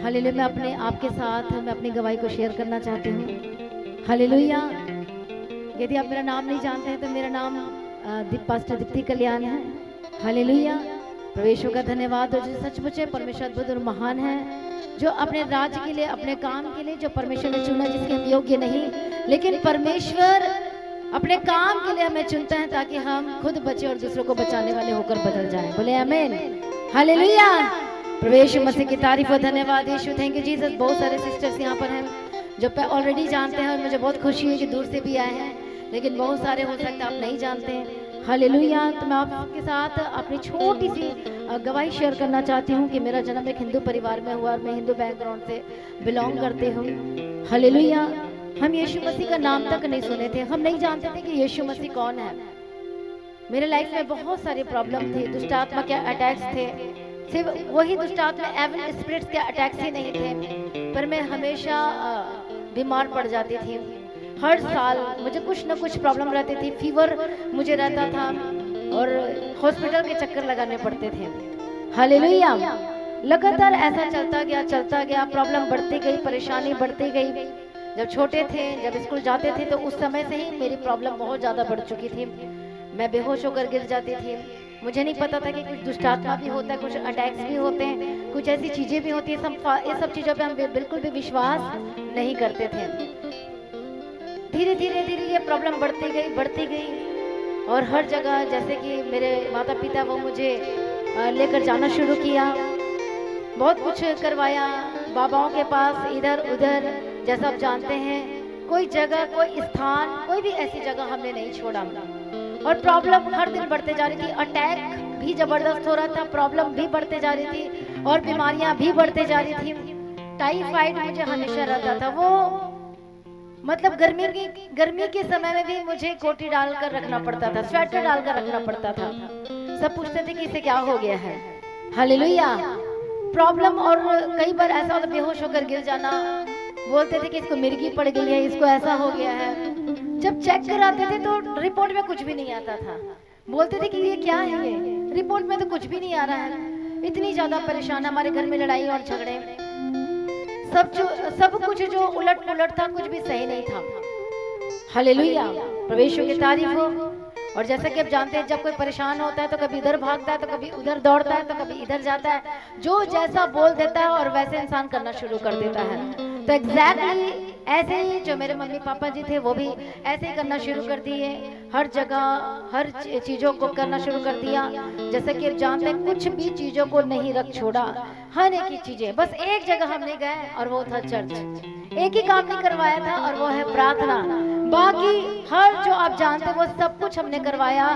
Hallelujah. मैं अपने आपके साथ मैं अपनी गवाही को शेयर करना चाहती हूँ। हालेलुया। यदि आप मेरा नाम नहीं जानते हैं तो मेरा नाम पास्टर दीप्ति कल्याण है। हालेलुया। प्रवेश का धन्यवाद। और जो सचमुच है परमेश्वर अद्भुत और महान है, जो अपने राज्य के लिए, अपने काम के लिए, जो परमेश्वर ने चुना, जिसके हम योग्य नहीं, लेकिन परमेश्वर अपने काम के लिए हमें चुनता है ताकि हम खुद बचे और दूसरों को बचाने वाले होकर बदल जाएं। बोले आमीन। हालेलुया। प्रवेश मसीह की तारीफ और धन्यवाद। यीशु, थैंक यू जीसस। बहुत सारे सिस्टर्स यहाँ पर हैं जो ऑलरेडी जानते हैं और मुझे बहुत खुशी है कि दूर से भी आए हैं, लेकिन बहुत सारे हो सकते हैं आप नहीं जानते हैं। हालेलुया। तो मैं आपके साथ अपनी छोटी सी गवाही शेयर करना चाहती हूँ कि मेरा जन्म एक हिंदू परिवार में हुआ और मैं हिंदू बैकग्राउंड से बिलोंग करती हूँ। हालेलुया। हम यीशु मसीह का नाम तक नहीं सुने थे, हम नहीं जानते थे कि यीशु मसीह कौन है। मेरे लाइफ में बहुत सारी प्रॉब्लम थी, दुष्ट आत्मा के अटैक्स थे। सिर्फ वही दुष्ट आत्मा, एविल स्पिरिट्स के अटैक्स ही नहीं थे, पर मैं हमेशा बीमार पड़ जाती थी। हर साल मुझे कुछ ना कुछ प्रॉब्लम रहती थी। फीवर मुझे रहता था और हॉस्पिटल के चक्कर लगाने पड़ते थे। हालेलुया। लगातार ऐसा चलता गया, प्रॉब्लम बढ़ती गई, परेशानी बढ़ती गई। जब छोटे थे, जब स्कूल जाते थे तो उस समय से ही मेरी प्रॉब्लम बहुत ज़्यादा बढ़ चुकी थी। मैं बेहोश होकर गिर जाती थी। मुझे नहीं पता था कि कुछ दुष्ट आत्मा भी होता है, कुछ अटैक्स भी होते हैं, कुछ ऐसी चीज़ें भी होती हैं। ये सब चीज़ों पे हम बिल्कुल भी विश्वास नहीं करते थे। धीरे धीरे ये प्रॉब्लम बढ़ती गई और हर जगह, जैसे कि मेरे माता पिता वो मुझे लेकर जाना शुरू किया, बहुत कुछ करवाया बाबाओं के पास, इधर उधर। जैसा आप जानते हैं, कोई जगह, कोई स्थान, कोई भी ऐसी जगह हमने नहीं छोड़ा। और प्रॉब्लम हर दिन बढ़ते जा रही थी। अटैक भी जबरदस्त हो रहा था, प्रॉब्लम भी बढ़ते जा रही थी और बीमारियां भी बढ़ते जा रही थी। टाइफाइड मुझे हमेशा रहता था। वो मतलब गर्मी के समय में भी मुझे कोटी डालकर रखना पड़ता था, स्वेटर डालकर रखना पड़ता था। सब पूछते थे कि इसे क्या हो गया है। हालेलुया। प्रॉब्लम। और कई बार ऐसा होता, बेहोश होकर गिर जाना, बोलते थे कि इसको मिर्गी पड़ गई है, इसको ऐसा हो गया है। जब चेक कराते थे तो रिपोर्ट में कुछ भी नहीं आता था। बोलते थे कि ये क्या है, ये रिपोर्ट में तो कुछ भी नहीं आ रहा है। इतनी ज्यादा परेशान, हमारे घर में लड़ाई और झगड़े, सब कुछ जो उलट पुलट था, कुछ भी सही नहीं था। हालेलुया। प्रवेश की तारीफ हो। और जैसा कि आप जानते हैं, जब कोई परेशान होता है तो कभी इधर भागता है, तो कभी उधर दौड़ता है, तो कभी इधर जाता है। जो जैसा बोल देता है और वैसे इंसान करना शुरू कर देता है। तो एग्जैक्टली ऐसे ही जो मेरे मम्मी पापा जी थे वो भी ऐसे ही करना शुरू कर दिए। हर जगह हर चीज़ों को करना शुरू कर दिया। जैसे कि आप जानते हैं, कुछ भी चीज़ों को नहीं रख छोड़ा, हर एक ही चीज़ें। बस एक जगह हमने गए और वो था चर्च। एक ही काम नहीं करवाया था और वो है प्रार्थना। बाकी हर जो आप जानते हैं वो सब कुछ हमने करवाया,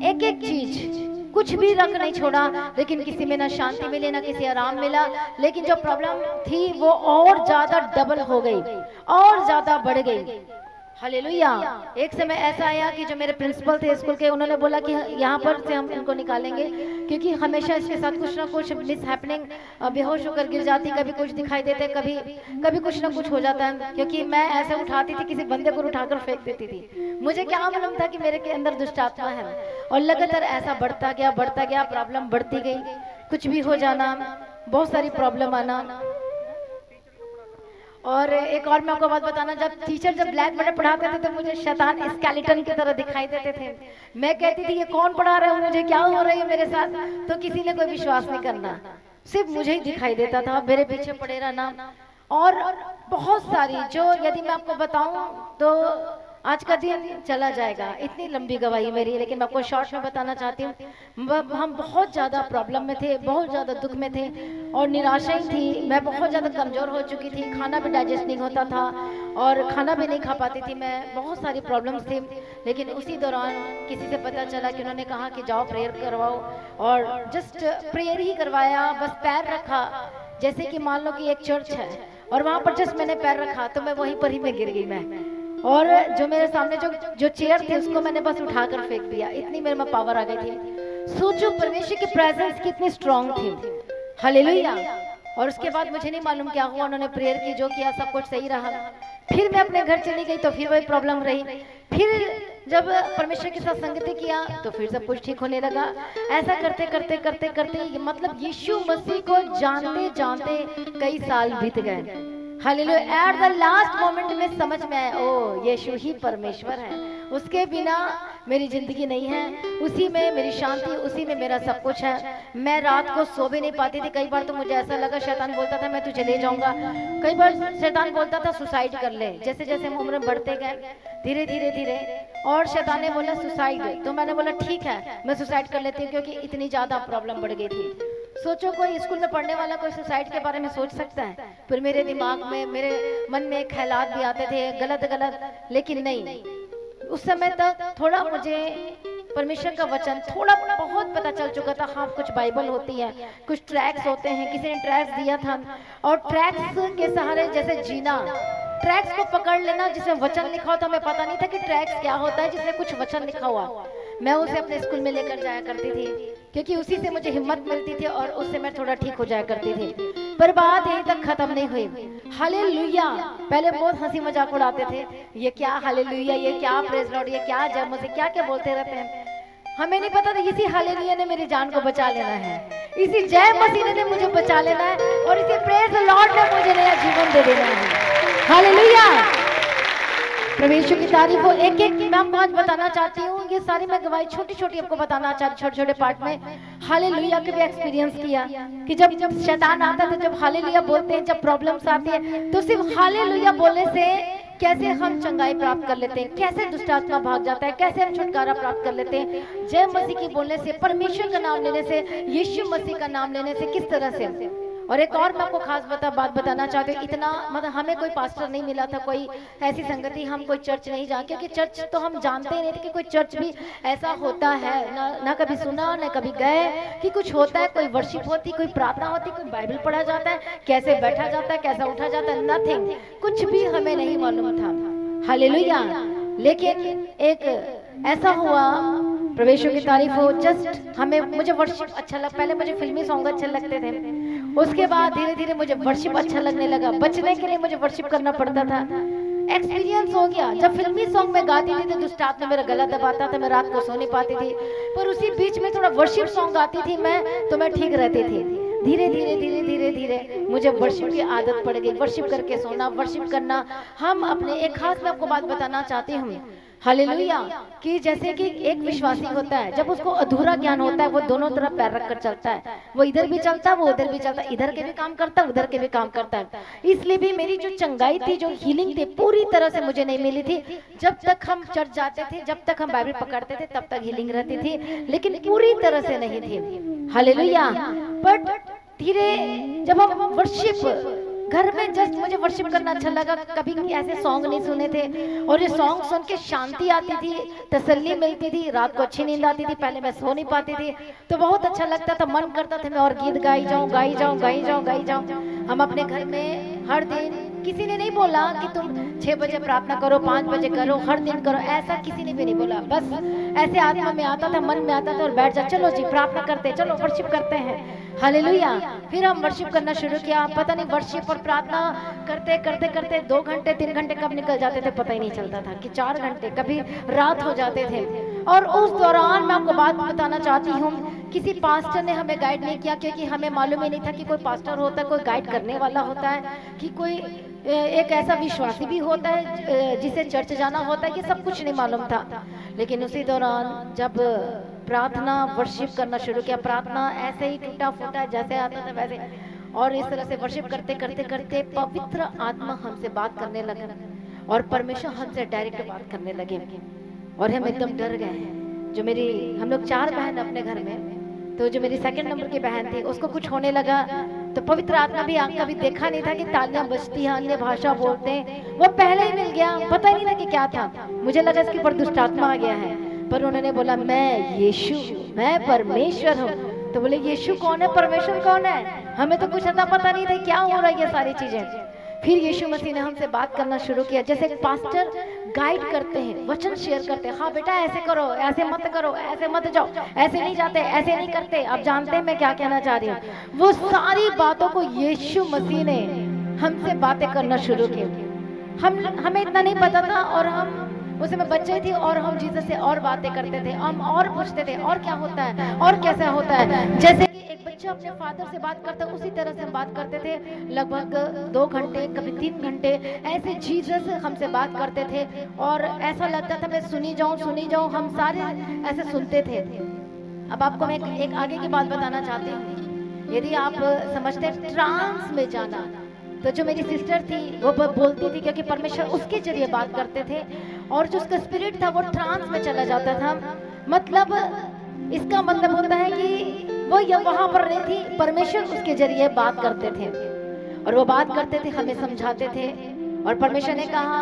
एक एक चीज, कुछ भी रख नहीं छोड़ा। लेकिन किसी में ना शांति मिली, ना किसी आराम मिला। लेकिन जो प्रॉब्लम थी वो और ज्यादा डबल हो गई, और ज्यादा बढ़ गई। हालेलुया। एक समय ऐसा आया कि जो मेरे प्रिंसिपल थे स्कूल के, उन्होंने बोला कि यहाँ पर से हम इनको निकालेंगे, क्योंकि हमेशा इसके साथ कुछ ना कुछ मिस हैपनिंग, बेहोश होकर गिर जाती, कभी कुछ दिखाई देते, कभी कुछ ना कुछ हो जाता है। क्योंकि मैं ऐसे उठाती थी, किसी बंदे को उठाकर फेंक देती थी। मुझे क्या मालूम था कि मेरे के अंदर दुष्ट आत्मा है। और लगातार ऐसा बढ़ता गया, प्रॉब्लम बढ़ती गई। कुछ भी हो जाना, बहुत सारी प्रॉब्लम आना। और एक और मैं आपको बात बताना, जब टीचर ब्लैक बोर्ड पढ़ाते थे तो मुझे शैतान स्केलेटन की तरह दिखाई देते थे। मैं कहती थी ये कौन पढ़ा रहा है मुझे, क्या हो रही है मेरे साथ। तो किसी ने कोई विश्वास नहीं करना, सिर्फ मुझे ही दिखाई देता था, मेरे पीछे पड़े रहना। और बहुत सारी, जो यदि मैं आपको बताऊं तो आज का दिन चला जाएगा, इतनी लंबी गवाही मेरी, लेकिन मैं आपको शॉर्ट में बताना चाहती हूँ। हम बहुत ज़्यादा प्रॉब्लम में थे, बहुत ज़्यादा दुख में थे और निराशा ही थी। मैं बहुत ज़्यादा कमज़ोर हो चुकी थी, खाना भी डाइजेस्ट नहीं होता था और खाना भी नहीं खा पाती थी मैं। बहुत सारी प्रॉब्लम्स थी। लेकिन उसी दौरान किसी से पता चला कि उन्होंने कहा कि जाओ प्रेयर करवाओ, और जस्ट प्रेयर ही करवाया। बस पैर रखा, जैसे कि मान लो कि एक चर्च है और वहाँ पर जस्ट मैंने पैर रखा तो मैं वहीं पर ही मैं गिर गई मैं। और जो मेरे सामने जो चेयर थी उसको मैंने बस उठाकर फेंक दिया, इतनी मेरे में पावर आ गई थी। सोचो परमेश्वर की प्रेजेंस कितनी स्ट्रांग थी। हालेलुया। और उसके बाद मुझे नहीं मालूम क्या हुआ, उन्होंने प्रेयर की, जो किया सब कुछ सही रहा। फिर मैं अपने घर चली गई तो फिर वही प्रॉब्लम रही। फिर जब परमेश्वर के साथ संगति किया तो फिर सब कुछ ठीक होने लगा। ऐसा करते करते करते करते मतलब यीशु मसीह को जानते जानते कई साल बीत गए। Hallelujah. At the last moment में समझ में आया, ओ यीशु ही परमेश्वर है, उसके बिना मेरी जिंदगी नहीं है, उसी में मेरी शांति, उसी में मेरा सब कुछ है। मैं रात को सो भी नहीं पाती थी। कई बार तो मुझे ऐसा लगा, शैतान बोलता था मैं तुझे ले जाऊंगा, कई बार शैतान बोलता था सुसाइड कर ले। जैसे जैसे हम उम्र बढ़ते गए धीरे धीरे धीरे, और शैतान ने बोला सुसाइड, तो मैंने बोला ठीक है मैं सुसाइड कर लेती हूँ, क्योंकि इतनी ज्यादा प्रॉब्लम बढ़ गई थी। सोचो कोई स्कूल में पढ़ने वाला कोई सुसाइड के बारे में सोच सकता है? फिर मेरे दिमाग में, मेरे मन में ख्यालात भी आते थे गलत गलत, लेकिन नहीं, उस समय तक थोड़ा मुझे परमेश्वर का वचन थोड़ा बहुत पता चल चुका था। हाँ, कुछ बाइबल होती है, कुछ ट्रैक्स होते हैं, किसी ने ट्रैक्स दिया था, और ट्रैक्स के सहारे जैसे जीना, ट्रैक्स को पकड़ लेना जिसमें वचन लिखा हो। तो हमें पता नहीं था कि ट्रैक्स क्या होता है जिसमें कुछ वचन लिखा हुआ। मैं उसे अपने स्कूल में लेकर जाया करती थी, क्योंकि उसी से मुझे हिम्मत मिलती थी और उससे मैं थोड़ा ठीक हो जाया करती थी। पर बात यहीं तक खत्म नहीं हुई। हालेलुया। पहले बहुत हंसी मजाक उड़ाते थे, ये क्या हालेलुया, ये क्या प्रेज लॉर्ड, ये क्या जय मसीह, क्या क्या बोलते रहते हैं। हमें नहीं पता था इसी हालेलुया ने मेरी जान को बचा लेना है, इसी जय मसीह ने मुझे बचा लेना है, और इसी प्रेज लॉर्ड ने मुझे नया जीवन दे देना है। हालेलुया। परमेश्वर की तारीफ हो। एक एक मैं आपको आज बताना चाहती हूँ, ये सारी मैं गवाही छोटी छोटी आपको बताना चाहती, छोटे छोटे पार्ट में। हालेलुया के भी एक्सपीरियंस किया कि जब जब शैतान आता है तो जब हालेलुया बोलते हैं, जब प्रॉब्लम्स आती है, तो सिर्फ हालेलुया बोलने से कैसे हम चंगाई प्राप्त कर लेते हैं, कैसे दुष्ट आत्मा भाग जाता है, कैसे हम छुटकारा प्राप्त कर लेते हैं। जय मसीह की बोलने से, परमेश्वर का नाम लेने से, यीशु मसीह का नाम लेने से किस तरह से। और एक और मैं आपको खास बात बताना चाहती हूँ। इतना मतलब हमें कोई पास्टर नहीं मिला था, कोई ऐसी संगति, हम कोई चर्च नहीं जा, क्योंकि चर्च तो हम जानते ही नहीं थे कि कोई चर्च भी ऐसा होता है। ना कभी सुना, ना कभी गए कि कुछ होता है, कोई वर्शिप होती, कोई प्रार्थना होती, कोई बाइबल पढ़ा जाता है, कैसे बैठा जाता है, कैसा उठा जाता है, नथिंग, कुछ भी हमें नहीं मालूम था। हालेलुया। लेकिन एक ऐसा हुआ, परमेश्वर की तारीफ हो, जस्ट मुझे वर्शिप अच्छा लगा। पहले मुझे फिल्मी सॉन्ग अच्छे लगते थे, उसके बाद धीरे धीरे मुझे वर्शिप अच्छा लगने लगा। बचने के लिए मुझे वर्शिप करना पड़ता था। एक्सपीरियंस हो गया, जब फिल्मी सॉन्ग में गाती थी तो दुष्ट आत्मा मेरा गला दबाता था, मैं रात को सो नहीं पाती थी। पर उसी बीच में थोड़ा वर्शिप सॉन्ग गाती थी मैं, तो मैं ठीक रहती थी। धीरे धीरे धीरे धीरे धीरे मुझे वर्शिप की आदत पड़ गई, वर्शिप करके सोना, वर्शिप करना। हम अपने एक खास मैं आपको बात बताना चाहती हूँ। हालेलुया। कि जैसे कि एक विश्वासी होता है, जब उसको अधूरा ज्ञान होता है, वो दोनों तरफ पैर रखकर चलता है, वो इधर भी चलता है, वो उधर भी चलता है, इधर के भी काम करता है, उधर के भी काम करता है। इसलिए भी मेरी जो चंगाई थी, जो हीलिंग थी, पूरी तरह से मुझे नहीं मिली थी। जब तक हम चर्च जाते थे, जब तक हम बाइबल पकड़ते थे, तब तक हीलिंग रहती थी, लेकिन पूरी तरह से नहीं थी। हालेलुया। बट धीरे जब हम वर्शिप घर में, जस्ट मुझे वर्शिप करना अच्छा लगा। कभी ऐसे सॉन्ग नहीं सुने थे, और ये सॉन्ग सुन के शांति आती थी, तसल्ली मिलती थी, रात को अच्छी नींद आती थी। पहले मैं सो नहीं पाती थी, तो बहुत अच्छा लगता था, मन करता था मैं और गीत गाई जाऊं, गाई जाऊं, गाई जाऊं, गाई जाऊं। हम अपने घर में हर दिन, किसी ने नहीं बोला कि तुम 6 बजे प्रार्थना करो, 5 बजे करो, हर दिन करो, ऐसा किसी ने भी नहीं बोला। बस ऐसे आत्मा में आता था, मन में आता था, और बैठ जा, चलो जी प्रार्थना करते, चलो वर्शिप करते हैं। हालेलुया। फिर हम वर्शिप करना शुरू किया। पता नहीं वर्शिप और प्रार्थना करते करते करते 2 घंटे 3 घंटे कब निकल जाते थे पता ही नहीं चलता था, कि 4 घंटे, कभी रात हो जाते थे। और उस दौरान मैं आपको बात बताना चाहती हूँ, किसी पास्टर ने हमें गाइड नहीं किया, क्योंकि हमें मालूम ही नहीं था कि कोई पास्टर होता है, कोई गाइड करने वाला होता है, कि कोई एक ऐसा विश्वासी भी होता है जिसे चर्च जाना होता है, कि सब कुछ नहीं मालूम था। लेकिन उसी दौरान जब प्रार्थना वर्शिप करना शुरू किया, प्रार्थना ऐसे ही टूटा फूटा जैसे आता था वैसे, और इस तरह से वर्शिप करते करते करते पवित्र आत्मा हमसे बात करने लगे, और परमेश्वर हमसे डायरेक्ट बात करने लगे, और हम एकदम डर गए। जो मेरी, हम लोग 4 बहन अपने घर में, तो जो मेरी 2nd नंबर की बहन थी, उसको कुछ होने लगा, तो पवित्र आत्मा भी कभी देखा नहीं था कि तालियां बजती हैं, अन्य भाषा बोलते हैं, वो पहले ही मिल गया, पता ही नहीं था कि क्या था। मुझे लगा इसके ऊपर दुष्ट आत्मा आ गया है, पर उन्होंने बोला मैं यीशु, मैं परमेश्वर हूँ। तो बोले यीशु कौन है, परमेश्वर कौन है? हमें तो कुछ अता पता नहीं था क्या हो रहा है ये सारी चीजें। फिर यीशु मसीह ने हमसे बात करना शुरू किया, जैसे एक पास्टर गाइड करते हैं, वचन शेयर करते हैं, हाँ बेटा ऐसे करो, ऐसे मत करो, ऐसे मत जाओ, ऐसे नहीं जाते, ऐसे नहीं करते। आप जानते हैं मैं क्या कहना चाह रही हूँ। वो सारी बातों को यीशु मसीह ने हमसे बातें करना शुरू की। हमें इतना नहीं पता था, और हम उस समय बच्चे थे और हम जीसस से और बातें करते थे, हम और पूछते थे और क्या होता है और कैसा होता है। जैसे कि एक बच्चा अपने फादर से बात करता है उसी तरह से हम बात करते थे। लगभग 2 घंटे, कभी 3 घंटे ऐसे जीसस हमसे बात करते थे और ऐसा लगता था मैं सुनी जाऊं। हम सारे ऐसे सुनते थे। अब आपको मैं एक आगे की बात बताना चाहती हूँ। यदि आप समझते हैं ट्रांस में जाना, तो जो मेरी सिस्टर थी वो बोलती थी क्योंकि परमेश्वर उसके जरिए बात करते थे और जो उसका स्पिरिट था वो ट्रांस में चला जाता था। मतलब इसका मतलब होता है कि वो वहां पर नहीं थी, परमेश्वर उसके जरिए बात करते थे और वो बात करते थे, हमें समझाते थे। और परमेश्वर ने कहा,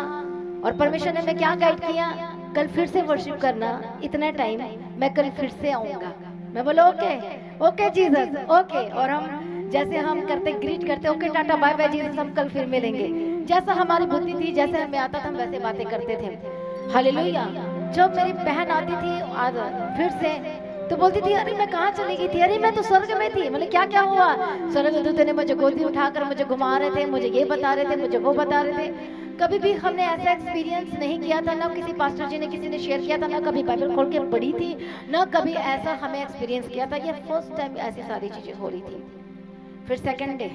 और परमेश्वर ने मैं क्या गाइड किया, कल फिर से वर्शिप करना, इतना टाइम मैं कल फिर से आऊंगा। मैं बोला ओके जीसस ओके। और हम जैसे हम करते ग्रीट करते, okay tata bye bye Jesus, हम कल फिर मिलेंगे। जैसा हमारी बुद्धि थी, जैसे हमें आता था हम वैसे बातें करते थे। हालेलुया। जब मेरी बहन आती थी फिर से तो बोलती थी अरे मैं कहाँ चली गई थी, अरे मैं तो स्वर्ग में थी। मतलब क्या हुआ? स्वर्गदूत ने मुझे गोदी उठाकर मुझे घुमा रहे थे, मुझे ये बता रहे थे, मुझे वो बता रहे थे। कभी भी हमने ऐसा एक्सपीरियंस नहीं किया था, ना किसी पास्टर जी ने किसी ने शेयर किया था, ना कभी बाइबल खोल के पढ़ी थी, ना कभी ऐसा हमें एक्सपीरियंस किया था। ये फर्स्ट टाइम ऐसी सारी चीजें हो रही थी। फिर सेकंड डे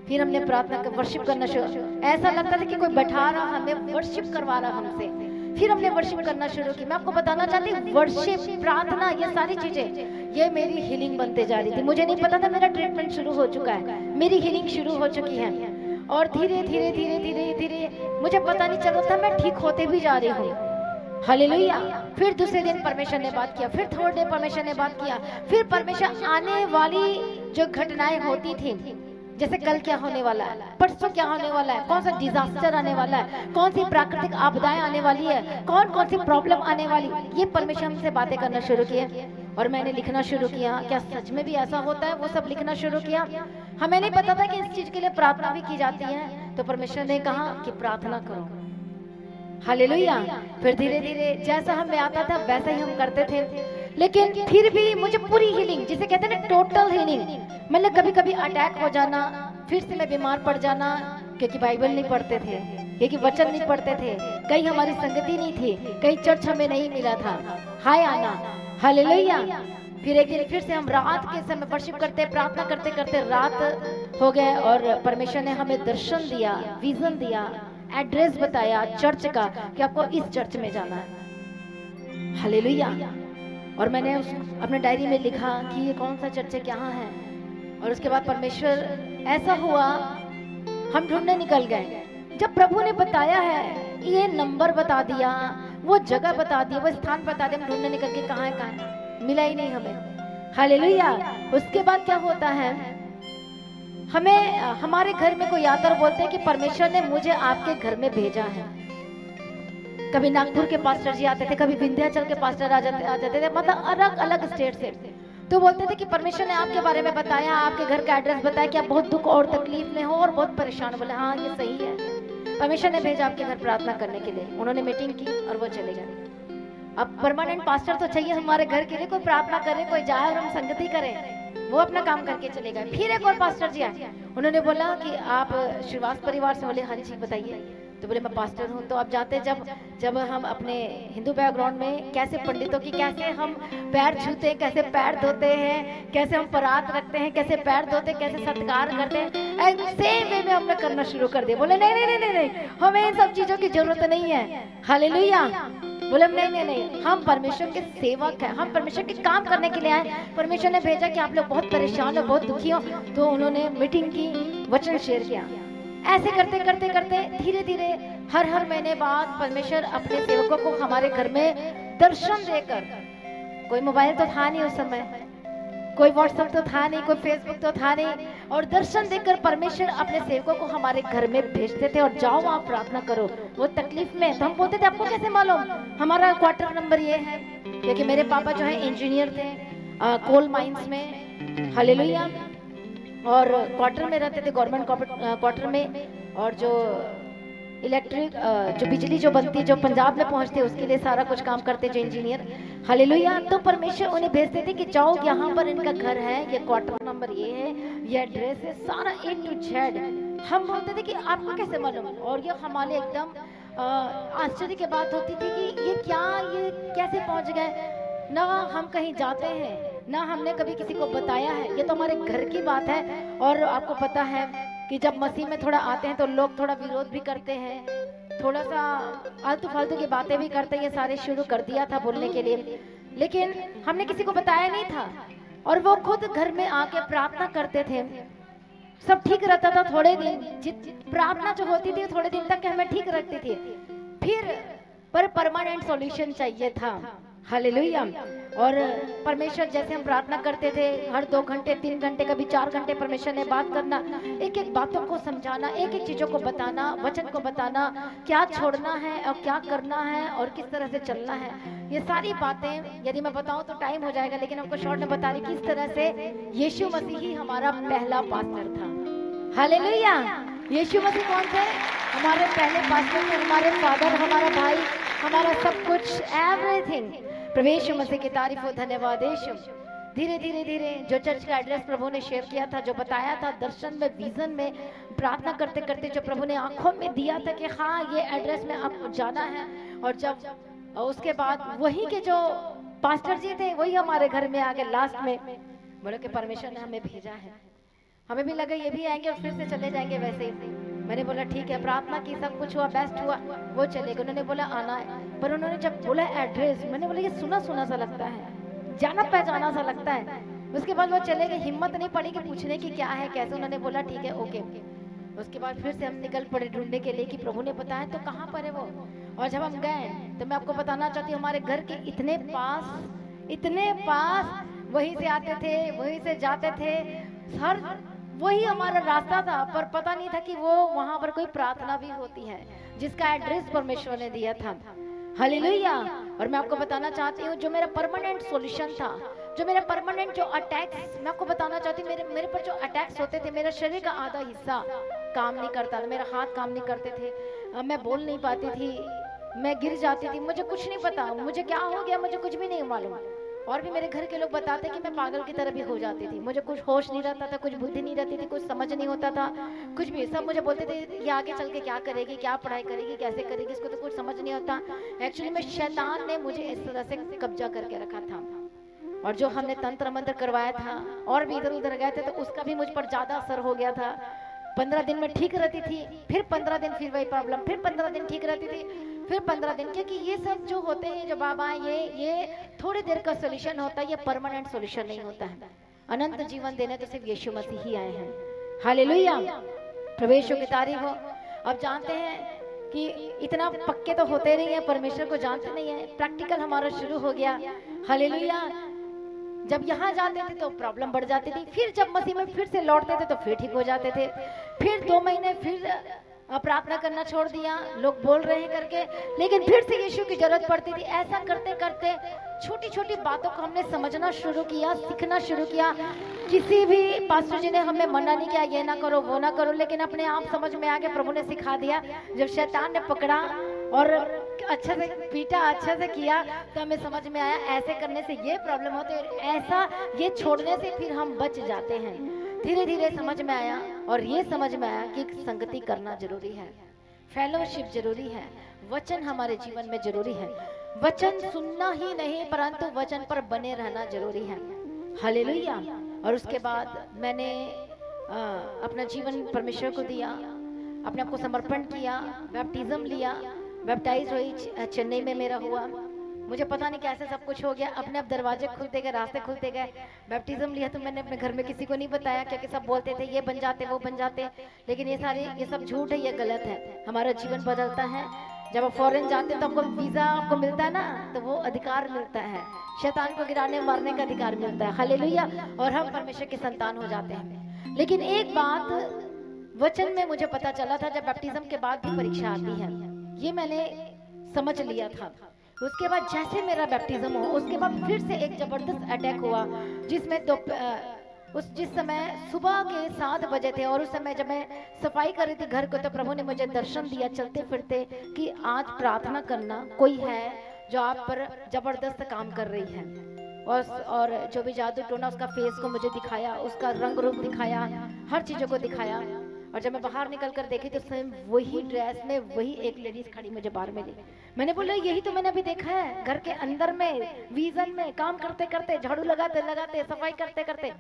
फिर हमने प्रार्थना कर वर्शिप करना शुरू। ऐसा लगता था कि कोई बैठा रहा हमें वर्शिप करवा रहा हमसे। फिर हमने वर्शिप करना शुरू की। मैं आपको बताना चाहती हूँ, वर्शिप, प्रार्थना, ये सारी चीजें ये मेरी हीलिंग बनते जा रही थी। मुझे नहीं पता था मेरा ट्रीटमेंट शुरू हो चुका है, मेरी हीलिंग शुरू हो चुकी है। और धीरे धीरे धीरे धीरे धीरे मुझे पता नहीं चल रहा था, मैं ठीक होते भी जा रही हूँ। हालेलुया। फिर दूसरे दिन परमेश्वर ने बात किया, फिर थर्ड डे परमेश्वर ने बात किया। फिर परमेश्वर आने वाली जो घटनाएं होती थी, जैसे कल क्या होने वाला है, परसों क्या होने वाला है, कौन सा डिजास्टर आने वाला है, कौन सी प्राकृतिक आपदाएं आने वाली है, कौन सी प्रॉब्लम आने वाली, ये परमेश्वर हमसे बातें करना शुरू किए। और मैंने लिखना शुरू किया, क्या सच में भी ऐसा होता है, वो सब लिखना शुरू किया। हमें नहीं पता था कि इस चीज के लिए प्रार्थना भी की जाती है। तो परमेश्वर ने कहा कि प्रार्थना करो। हालेलुया। फिर धीरे धीरे जैसा हमें आता था वैसा ही हम करते थे। लेकिन फिर भी मुझे पूरी हीलिंग, जिसे कहते हैं ना टोटल हीलिंग, मतलब कभी कभी अटैक हो जाना, फिर से मैं बीमार पड़ जाना, क्योंकि बाइबल नहीं पढ़ते थे, क्योंकि वचन नहीं पढ़ते थे, कहीं हमारी संगति नहीं थी, कहीं चर्च हमें नहीं मिला था, हाय आना। हालेलुया। फिर एक दिन फिर से हम रात के समय वर्शिप करते, प्रार्थना करते करते रात हो गए और परमेश्वर ने हमें दर्शन दिया, विजन दिया, एड्रेस बताया चर्च का कि आपको इस चर्च में जाना है। हालेलुया। और मैंने अपने डायरी में लिखा कि ये कौन सा चर्च है, क्या है। और उसके बाद परमेश्वर ऐसा हुआ, हम ढूंढने निकल गए। जब प्रभु ने बताया है, ये नंबर बता दिया, वो जगह बता दी, वो स्थान बता दिया, हम ढूंढने निकल के कहाँ है, मिला ही नहीं हमें। हालेलुया। उसके बाद क्या होता है, हमें हमारे घर में कोई आता और बोलते हैं कि परमेश्वर ने मुझे आपके घर में भेजा है। कभी नागपुर के पास्टर जी आते थे, कभी विंध्याचल के पास्टर आ जाते थे, मतलब अलग अलग स्टेट से। तो बोलते थे कि परमेश्वर ने आपके बारे में बताया, आपके घर का एड्रेस बताया कि आप बहुत दुख और तकलीफ में हो और बहुत परेशान। बोले हाँ ये सही है, परमेश्वर ने भेजा आपके घर प्रार्थना करने के लिए। उन्होंने मीटिंग की और वो चले गए। अब परमानेंट पास्टर तो चाहिए हमारे घर के लिए, कोई प्रार्थना करे, कोई जाए और हम संगति करें, वो अपना काम करके चले गए। फिर एक और पास्टर जी आए, उन्होंने बोला कि आप श्रीवास परिवार से? बोले हाँ जी बताइए। तो बोले मैं पास्टर हूँ। तो अब जाते जब हम अपने हिंदू बैकग्राउंड में कैसे पंडितों की कैसे हम पैर छूते हैं, कैसे पैर धोते हैं, कैसे हम परात रखते हैं, कैसे पैर धोते हैं, कैसे सत्कार करते हैं, सेम वे में हमने करना शुरू कर दिया। बोले नहीं नहीं नहीं नहीं, हमें इन सब चीजों की जरूरत नहीं है। हालेलुया। बोले नहीं, हम परमेश्वर के सेवक हैं, हम परमेश्वर के काम करने के लिए आए। परमेश्वर ने भेजा कि आप लोग बहुत परेशान हो, बहुत दुखी हो। तो उन्होंने मीटिंग की, वचन शेयर किया। ऐसे करते करते करते धीरे धीरे हर महीने बाद परमेश्वर अपने सेवकों को हमारे घर में दर्शन देकर, कोई मोबाइल तो था नहीं उस समय, कोई व्हाट्सएप तो था नहीं, कोई फेसबुक तो था नहीं, और दर्शन देकर परमेश्वर अपने सेवकों को हमारे घर में भेजते थे और जाओ आप प्रार्थना करो। वो तकलीफ में, तो हम बोलते थे आपको कैसे मालूम? हमारा क्वार्टर नंबर ये है, क्योंकि मेरे पापा जो है इंजीनियर थे कोल माइंस में। हालेलुया। और क्वार्टर में रहते थे, गवर्नमेंट क्वार्टर में। और जो इलेक्ट्रिक जो बिजली जो बनती, जो पंजाब में पहुंचते, उसके लिए सारा कुछ काम करते जो इंजीनियर। हालेलुया। तो परमेश्वर उन्हें भेजते थे कि जाओ यहाँ पर इनका घर है, ये क्वार्टर नंबर ये है, ये एड्रेस है, सारा A to Z। हम बोलते थे कि आपको कैसे मालूम? और ये हमारे एकदम आश्चर्य की बात होती थी कि ये कैसे पहुंच गए। ना हम कहीं जाते हैं, ना हमने कभी किसी को बताया है, ये तो हमारे घर की बात है। और आपको पता है कि जब मसीह में थोड़ा आते हैं तो लोग थोड़ा विरोध भी करते हैं, थोड़ा सा आलतू फालतू की बातें भी करते हैं। ये सारे शुरू कर दिया था बोलने के लिए, लेकिन हमने किसी को बताया नहीं था। और वो खुद घर में आके प्रार्थना करते थे, सब ठीक रहता था। थोड़े दिन प्रार्थना जो होती थी थोड़े दिन तक हमें ठीक रखती थी, फिर पर परमानेंट सॉल्यूशन चाहिए था। हालेलुया। और परमेश्वर जैसे हम प्रार्थना करते थे, हर 2 घंटे 3 घंटे कभी 4 घंटे परमेश्वर ने बात करना, एक एक बातों को समझाना, एक एक चीजों को बताना, वचन को बताना, क्या छोड़ना है और क्या करना है और किस तरह से चलना है। ये सारी बातें यदि मैं बताऊं तो टाइम हो जाएगा, लेकिन आपको शॉर्ट में बता रही किस तरह से यीशु मसीह ही हमारा पहला पास्टर था। हालेलुया। यीशु मसीह कौन थे? हमारे पहले पास्टर थे, हमारे फादर, हमारा भाई, हमारा सब कुछ, एवरीथिंग। प्रभु मसीह की तारीफ हो, धन्यवाद यीशु। धीरे धीरे धीरे जो चर्च का एड्रेस प्रभु ने शेयर किया था, जो बताया था दर्शन में, विजन में, प्रार्थना करते करते जो प्रभु ने आंखों में दिया था कि हाँ ये एड्रेस में आपको जाना है। और जब उसके बाद वही के जो पास्टर जी थे वही हमारे घर में आके लास्ट में बोले कि परमेश्वर ने हमें भेजा है। हमें भी लगा ये भी आएंगे और फिर से चले जाएंगे वैसे ही। मैंने बोला ठीक है, प्रार्थना की, सब कुछ हुआ, बेस्ट हुआ, वो चले गए। उन्होंने बोला आना है, पर उन्होंने जब बोला एड्रेस, मैंने बोला ये सुना सुना सा लगता है, जाना पहचाना सा लगता है। उसके बाद वो चले गए, हिम्मत नहीं पड़ी कि पूछने की क्या है कैसे। उन्होंने बोला ठीक है, ओके। उसके बाद फिर से हम निकल पड़े ढूंढने के लिए कि प्रभु ने बताया तो कहाँ पर है वो। और जब हम गए तो मैं आपको बताना चाहती हूँ, हमारे घर के इतने पास वहीं से आते थे, वहीं से जाते थे, हर वही हमारा रास्ता था। पर पता नहीं था कि वो वहां पर कोई प्रार्थना भी होती है जिसका एड्रेस परमेश्वर ने दिया था। हालेलुया। और मैं आपको बताना चाहती हूँ जो मेरा परमानेंट सॉल्यूशन था, जो मेरा परमानेंट जो अटैक्स, मैं आपको बताना चाहती हूँ मेरे पर जो अटैक्स होते थे, मेरा शरीर का आधा हिस्सा काम नहीं करता था, मेरा हाथ काम नहीं करते थे, मैं बोल नहीं पाती थी, मैं गिर जाती थी, मुझे कुछ नहीं पता मुझे क्या हो गया, मुझे कुछ भी नहीं मालूम। और भी मेरे घर के लोग बताते कि मैं पागल की तरह भी हो जाती थी, मुझे कुछ होश नहीं रहता था, कुछ बुद्धि नहीं रहती थी, कुछ समझ नहीं होता था, कुछ भी। सब मुझे बोलते थे ये आगे चल के क्या करेगी, क्या पढ़ाई करेगी, कैसे करेगी, इसको तो कुछ समझ नहीं होता। एक्चुअली में शैतान ने मुझे इस तरह से कब्जा करके रखा था। और जो हमने तंत्र मंत्र करवाया था और भी इधर उधर गए थे तो उसका भी मुझ पर ज्यादा असर हो गया था। 15 दिन में ठीक रहती थी, फिर 15 दिन फिर वही प्रॉब्लम, फिर 15 दिन ठीक रहती थी, फिर 15 दिन। क्योंकि ये सब जो होते हैं जो बाबा, ये थोड़ी देर का सोल्यूशन होता है, ये परमानेंट सोल्यूशन नहीं होता है। अनंत जीवन देने तो सिर्फ यीशु मसीह ही आए हैं। हालेलुया। प्रभु यीशु की तारीफ हो। अब जानते हैं कि इतना पक्के तो होते नहीं है, परमेश्वर को जानते नहीं है, प्रैक्टिकल हमारा शुरू हो गया। हालेलुया। जब यहाँ जाते थे तो प्रॉब्लम बढ़ जाती थी, फिर जब मसीह में फिर से लौटते थे तो फिर ठीक हो जाते थे। फिर 2 महीने फिर प्रार्थना करना छोड़ दिया, लोग बोल रहे हैं करके, लेकिन फिर से यीशु की जरूरत पड़ती थी। ऐसा करते करते छोटी छोटी बातों को हमने समझना शुरू किया, सीखना शुरू किया। किसी भी पास्टर जी ने हमें मना नहीं किया ये ना करो वो ना करो, लेकिन अपने आप समझ में आ गया, प्रभु ने सिखा दिया। जब शैतान ने पकड़ा और अच्छे से पीटा, अच्छे से किया, तो हमें समझ में आया ऐसे करने से ये प्रॉब्लम होती है, ऐसा ये छोड़ने से फिर हम बच जाते हैं। धीरे धीरे समझ में आया और ये समझ में आया कि संगति करना जरूरी है, फेलोशिप जरूरी है, वचन हमारे जीवन में जरूरी है। वचन सुनना ही नहीं परंतु वचन पर बने रहना जरूरी है। हालेलुया। और उसके बाद मैंने अपना जीवन परमेश्वर को दिया, अपने आप को समर्पण किया, बैप्टिज्म लिया, बैप्टाइज हुई, चेन्नई में मेरा हुआ। मुझे पता नहीं कैसे सब कुछ हो गया, अपने आप दरवाजे खुलते गए, रास्ते खुलते गए। बैप्टिज्म लिया तो मैंने अपने घर में किसी को नहीं बताया, क्योंकि सब बोलते थे ये बन जाते वो बन जाते, लेकिन ये सब झूठ है, ये गलत है। हमारा जीवन बदलता है। जब आप फॉरेन जाते हैं तो आपको वीजा आपको मिलता है ना, तो वो अधिकार मिलता है, शैतान को गिराने मारने का अधिकार मिलता है। हालेलुया। और हम परमेश्वर के संतान हो जाते हैं। लेकिन एक बात वचन में मुझे पता चला था, जब बैप्टिज्म के बाद भी परीक्षा आती है, ये मैंने समझ लिया था। उसके बाद जैसे मेरा बैप्टिज्म हो, उसके बाद फिर से एक जबरदस्त अटैक हुआ, जिसमें जिस समय सुबह के 7 बजे थे, और उस समय जब मैं सफाई कर रही थी घर को, तो प्रभु ने मुझे दर्शन दिया चलते फिरते कि आज प्रार्थना करना, कोई है जो आप पर जबरदस्त काम कर रही है। और जो भी जादू टोना उसका फेस को मुझे दिखाया, उसका रंग रूप दिखाया, हर चीजों को दिखाया। और जब मैं बाहर निकल कर देखी तो सेम वही ड्रेस में वही एक लेडीज खड़ी मुझे बाहर मिली। मैंने बोला यही तो मैंने अभी देखा है, घर के अंदर में विजन में काम करते करते, झाड़ू लगाते लगाते, सफाई करते करते।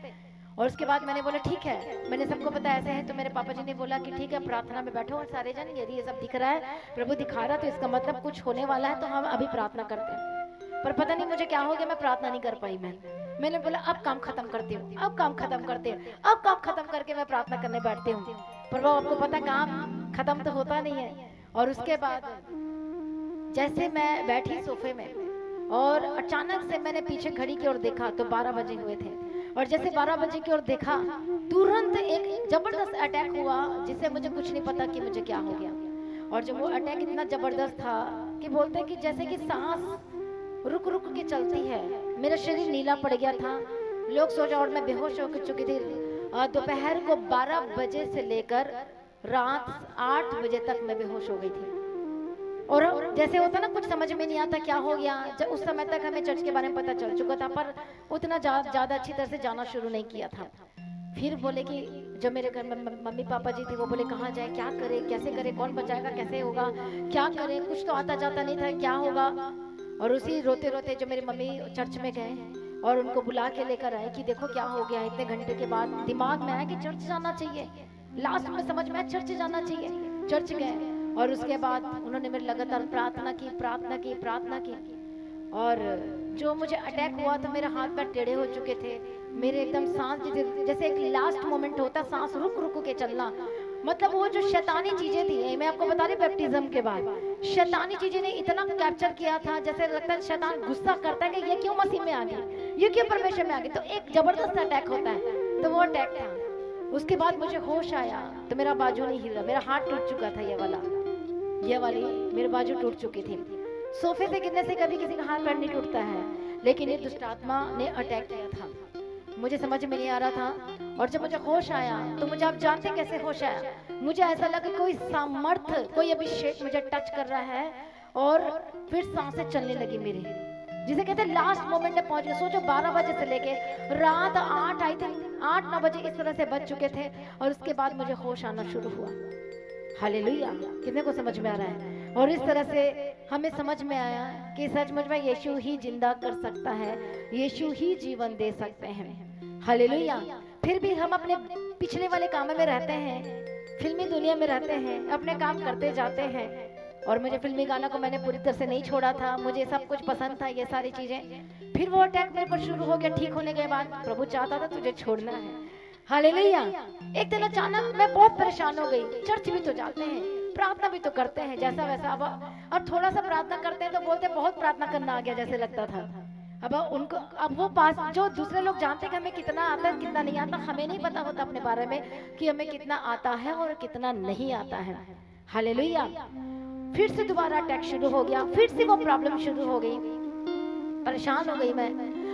और उसके बाद मैंने बोला ठीक है, मैंने सबको पता ऐसे है। तो मेरे पापा जी ने बोला कि ठीक है, प्रार्थना में बैठो और सारे जन, यदि ये सब दिख रहा है, प्रभु दिखा रहा, तो इसका मतलब कुछ होने वाला है, तो हम अभी प्रार्थना करते हैं। पर पता नहीं मुझे क्या हो गया, मैं प्रार्थना नहीं कर पाई। मैंने बोला अब काम खत्म करती हूँ, अब काम खत्म करते हैं, अब काम खत्म करके मैं प्रार्थना करने बैठती हूँ। पर वो आपको पता काम खत्म तो होता नहीं है। और उसके बाद जैसे मैं बैठी सोफे में और अचानक से मैंने पीछे घड़ी की ओर देखा तो 12 बजे हुए थे। और जैसे 12 बजे की ओर देखा, तुरंत एक जबरदस्त अटैक हुआ जिससे मुझे कुछ नहीं पता कि मुझे क्या हो गया। और जब वो अटैक इतना जबरदस्त था कि बोलते हैं कि जैसे कि सांस रुक रुक के चलती है, मेरा शरीर नीला पड़ गया था। लोग सोचा, और मैं बेहोश हो चुकी थी। दोपहर को 12 बजे से लेकर रात 8 बजे तक मैं बेहोश हो गई थी। और जैसे होता ना, कुछ समझ में नहीं आता क्या हो गया। जब उस समय तक हमें चर्च के बारे में पता चल चुका था, पर उतना ज्यादा अच्छी तरह से जाना शुरू नहीं किया था। फिर बोले कि जो मेरे घर में मम्मी पापा जी थे, वो बोले कहाँ जाए, क्या करे, कैसे करे, कौन बचाएगा, कैसे होगा, क्या करे, कुछ तो आता जाता नहीं था, क्या होगा। और उसी रोते रोते जो मेरी मम्मी चर्च में गए और उनको बुला के लेकर आए कि देखो क्या हो गया। इतने घंटे के बाद दिमाग में आया कि चर्च जाना चाहिए। लास्ट में समझ में आया चर्च जाना चाहिए। चर्च गए और उसके बाद उन्होंने मेरे लगातार प्रार्थना की। और जो मुझे अटैक हुआ तो मेरे हाथ पैर टेढ़े हो चुके थे। मेरे एकदम सांस जैसे एक लास्ट मोमेंट होता, सांस रुक रुक के चलना। मतलब वो जो शैतानी चीजें थी, मैं आपको बता रही, बैप्टिज्म के बाद शैतानी चीजें ने इतना कैप्चर किया था, जैसे लगता है शैतान गुस्सा करता है कि ये क्यों मसीह में आ गई, ये क्यों परमेश्वर में आ गई। तो एक जबरदस्त अटैक होता है, तो वो अटैक था। उसके बाद मुझे होश आया तो मेरा बाजू नहीं हिल रहा, मेरा हाथ टूट चुका था। ये वाली मेरे बाजू टूट चुकी थी। सोफे से गिरने से कभी किसी का हाथ पैर नहीं टूटता है, लेकिन ये दुष्ट आत्मा ने अटैक किया था। मुझे समझ में नहीं आ रहा था। और जब मुझे होश आया तो मुझे, आप जानते कैसे होश आया, मुझे ऐसा लगा कोई सामर्थ्य, कोई अभिषेक मुझे टच कर रहा है और फिर सांसें चलने लगी मेरी, जिसे कहते हैं लास्ट मोमेंट में पहुंच गए। सोचो 12 बजे से लेके रात 8 आई थी, 8-9 बजे इस तरह से बच चुके थे। और उसके बाद मुझे होश आना शुरू हुआ। हालेलुया, कितने को समझ में आ रहा है। और इस तरह से हमें समझ में आया कि सचमुच में यीशु ही जिंदा कर सकता है, यीशु ही जीवन दे सकते हैं। हालेलुया। फिर भी हम अपने पिछले वाले कामों में रहते हैं, फिल्मी दुनिया में रहते हैं, अपने काम करते जाते हैं। और मुझे फिल्मी गाना को मैंने पूरी तरह से नहीं छोड़ा था, मुझे सब कुछ पसंद था, ये सारी चीजें। फिर वो अटैक मेरे पर शुरू हो गया। ठीक होने के बाद प्रभु चाहता था तुझे छोड़ना है। हालेलुया। एक दिन अचानक मैं बहुत परेशान हो गई। चर्च भी तो जाते हैं, प्रार्थना भी तो करते हैं, जैसा वैसा। अब थोड़ा सा प्रार्थना करते हैं तो बोलते बहुत प्रार्थना करना आ गया जैसे लगता था। अब वो पास जो दूसरे लोग जानते हैं कि हमें कितना आता है कितना नहीं आता, हमें नहीं पता होता अपने बारे में कि हमें कितना आता है और कितना नहीं आता है। हालेलुया। फिर से दोबारा अटैक शुरू हो गया, फिर से वो प्रॉब्लम शुरू हो गई। परेशान हो गई मैं।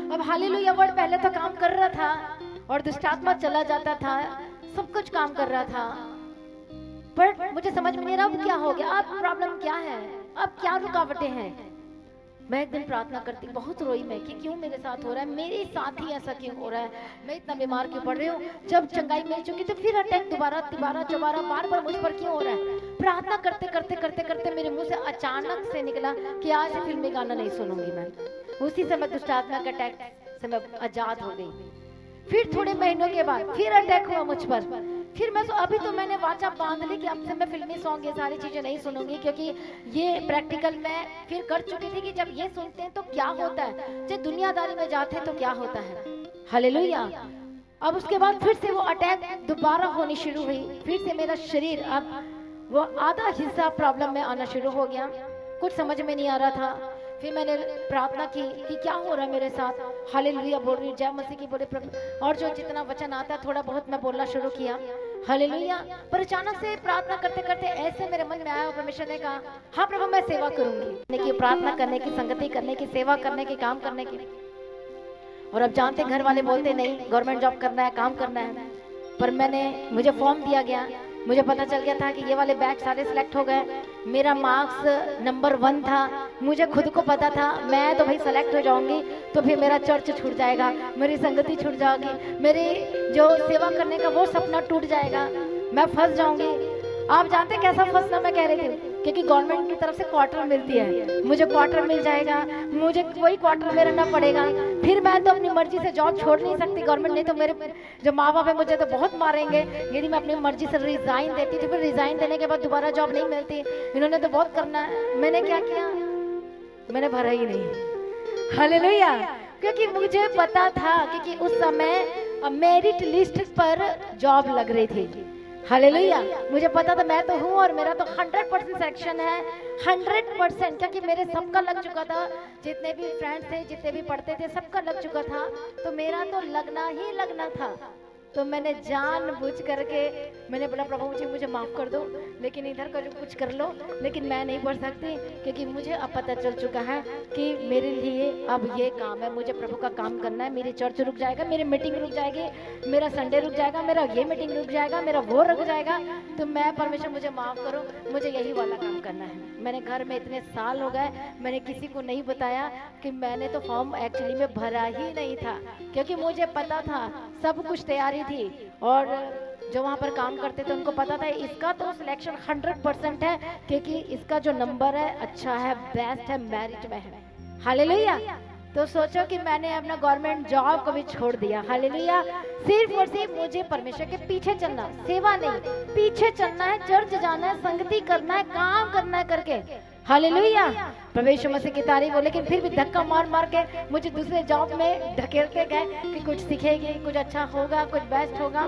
अब हालेलुया वर्ड पहले तो काम कर रहा था और दुष्टात्मा चला जाता था, सब कुछ काम कर रहा था, पर मुझे समझ में नहीं रहा अब क्या हो गया, अब प्रॉब्लम क्या है, अब क्या रुकावटें हैं। मैं एक दिन प्रार्थना करती, बहुत रोई मैं कि क्यों मेरे साथ हो रहा है, मेरे साथ ही ऐसा क्यों हो रहा है, मैं इतना बीमार क्यों पड़ रही हूँ। जब चंगाई मिल चुकी तो फिर अटैक दोबारा बार बार मुझ पर क्यों हो रहा है। प्रार्थना करते करते करते करते मेरे मुंह से अचानक से निकला कि आज से फिल्मी गाना नहीं सुनूंगी मैं। उसी समय दुष्ट आत्मा के अटैक से मैं आजाद हो गई। फिर थोड़े महीनों के बाद फिर अटैक हुआ मुझ पर। फिर मैं अभी तो मैंने वाचा बांध ली कि अब से मैं फिल्मी सॉन्ग ये सारी चीजें नहीं सुनूंगी, क्योंकि ये प्रैक्टिकल मैं फिर कर चुकी थी कि जब ये सुनते हैं तो क्या होता है, जब दुनियादारी में जाते हैं तो क्या होता है। हालेलुया। अब उसके बाद फिर से वो अटैक दोबारा होनी शुरू हुई। फिर से मेरा शरीर अब वो आधा हिस्सा प्रॉब्लम में आना शुरू हो गया, कुछ समझ में नहीं आ रहा था। फिर मैंने प्रार्थना की कि क्या हो रहा है मेरे साथ। हालेलुया बोल रही, जय मसीह की बोले प्रभु, और जो जितना वचन आता थोड़ा बहुत मैं बोलना शुरू किया। हालेलुया। पर अचानक से प्रार्थना करते करते ऐसे मेरे मन में आया, परमेश्वर ने कहा हाँ प्रभु मैं सेवा करूंगी, प्रार्थना करने की, संगति करने की, सेवा करने की, काम करने की। और अब जानते घर वाले बोलते नहीं गवर्नमेंट जॉब करना है, काम करना है। पर मुझे फॉर्म दिया गया, मुझे पता चल गया था कि ये वाले बैच सारे सिलेक्ट हो गए। मेरा मार्क्स नंबर 1 था, मुझे खुद को पता था मैं तो भाई सेलेक्ट हो जाऊंगी तो फिर मेरा चर्च छूट जाएगा, मेरी संगति छूट जाएगी, मेरी जो सेवा करने का वो सपना टूट जाएगा। मैं फंस जाऊंगी। आप जानते कैसा फंसना मैं कह रही थी, क्योंकि गवर्नमेंट की तरफ से क्वार्टर मिलती है, मुझे क्वार्टर मिल जाएगा, मुझे कोई क्वार्टर में रहना पड़ेगा। फिर मैं तो अपनी मर्जी से जॉब छोड़ नहीं सकती गवर्नमेंट, नहीं तो मेरे जो माँ बाप है मुझे तो बहुत मारेंगे यदि मैं अपनी मर्जी से रिजाइन देती थी। फिर रिजाइन देने के बाद दोबारा जॉब नहीं मिलती, इन्होंने तो बहुत करना है। मैंने क्या किया, मैंने भरा ही नहीं। हालेलुया। क्योंकि मुझे पता था, क्योंकि उस समय मेरिट लिस्ट पर जॉब लग रही थी। हालेलुया। मुझे पता था मैं तो हूँ और मेरा तो 100% सिलेक्शन है, 100%, क्योंकि मेरे सबका लग चुका था, जितने भी फ्रेंड्स थे, जितने भी पढ़ते थे, सबका लग चुका था, तो मेरा तो लगना ही लगना था। तो मैंने जानबूझ करके मैंने बोला प्रभु मुझे माफ़ कर दो, लेकिन इधर का जो कुछ कर लो, लेकिन मैं नहीं पढ़ सकती, क्योंकि मुझे अब पता चल चुका है कि मेरे लिए अब ये काम है, मुझे प्रभु का काम करना है। मेरी चर्च रुक जाएगा, मेरी मीटिंग रुक जाएगी, मेरा संडे रुक जाएगा, मेरा ये मीटिंग रुक जाएगा, मेरा वो रुक जाएगा। तो मैं परमेश्वर मुझे माफ़ करो, मुझे यही वाला काम करना है। मैंने घर में इतने साल हो गए, मैंने किसी को नहीं बताया कि मैंने तो फॉर्म एक्चुअली में भरा ही नहीं था, क्योंकि मुझे पता था, सब कुछ तैयारी थी, और जो वहाँ पर काम करते थे उनको पता था इसका तो सिलेक्शन 100% है, क्योंकि इसका जो नंबर है अच्छा है, बेस्ट है, मेरिट में है। हालेलुया। तो सोचो कि मैंने अपना गवर्नमेंट जॉब को भी छोड़ दिया। हालेलुया। सिर्फ और सिर्फ मुझे परमेश्वर के पीछे चलना, सेवा नहीं, पीछे चलना है, चर्च जाना है, संगति करना है, काम करना है करके। हालेलुया। परमेश्वर मसीह की तारीफ हो। लेकिन फिर भी धक्का मार मार के मुझे दूसरे जॉब में ढकेलते गए कि कुछ सीखेगी, कुछ अच्छा होगा, कुछ बेस्ट होगा,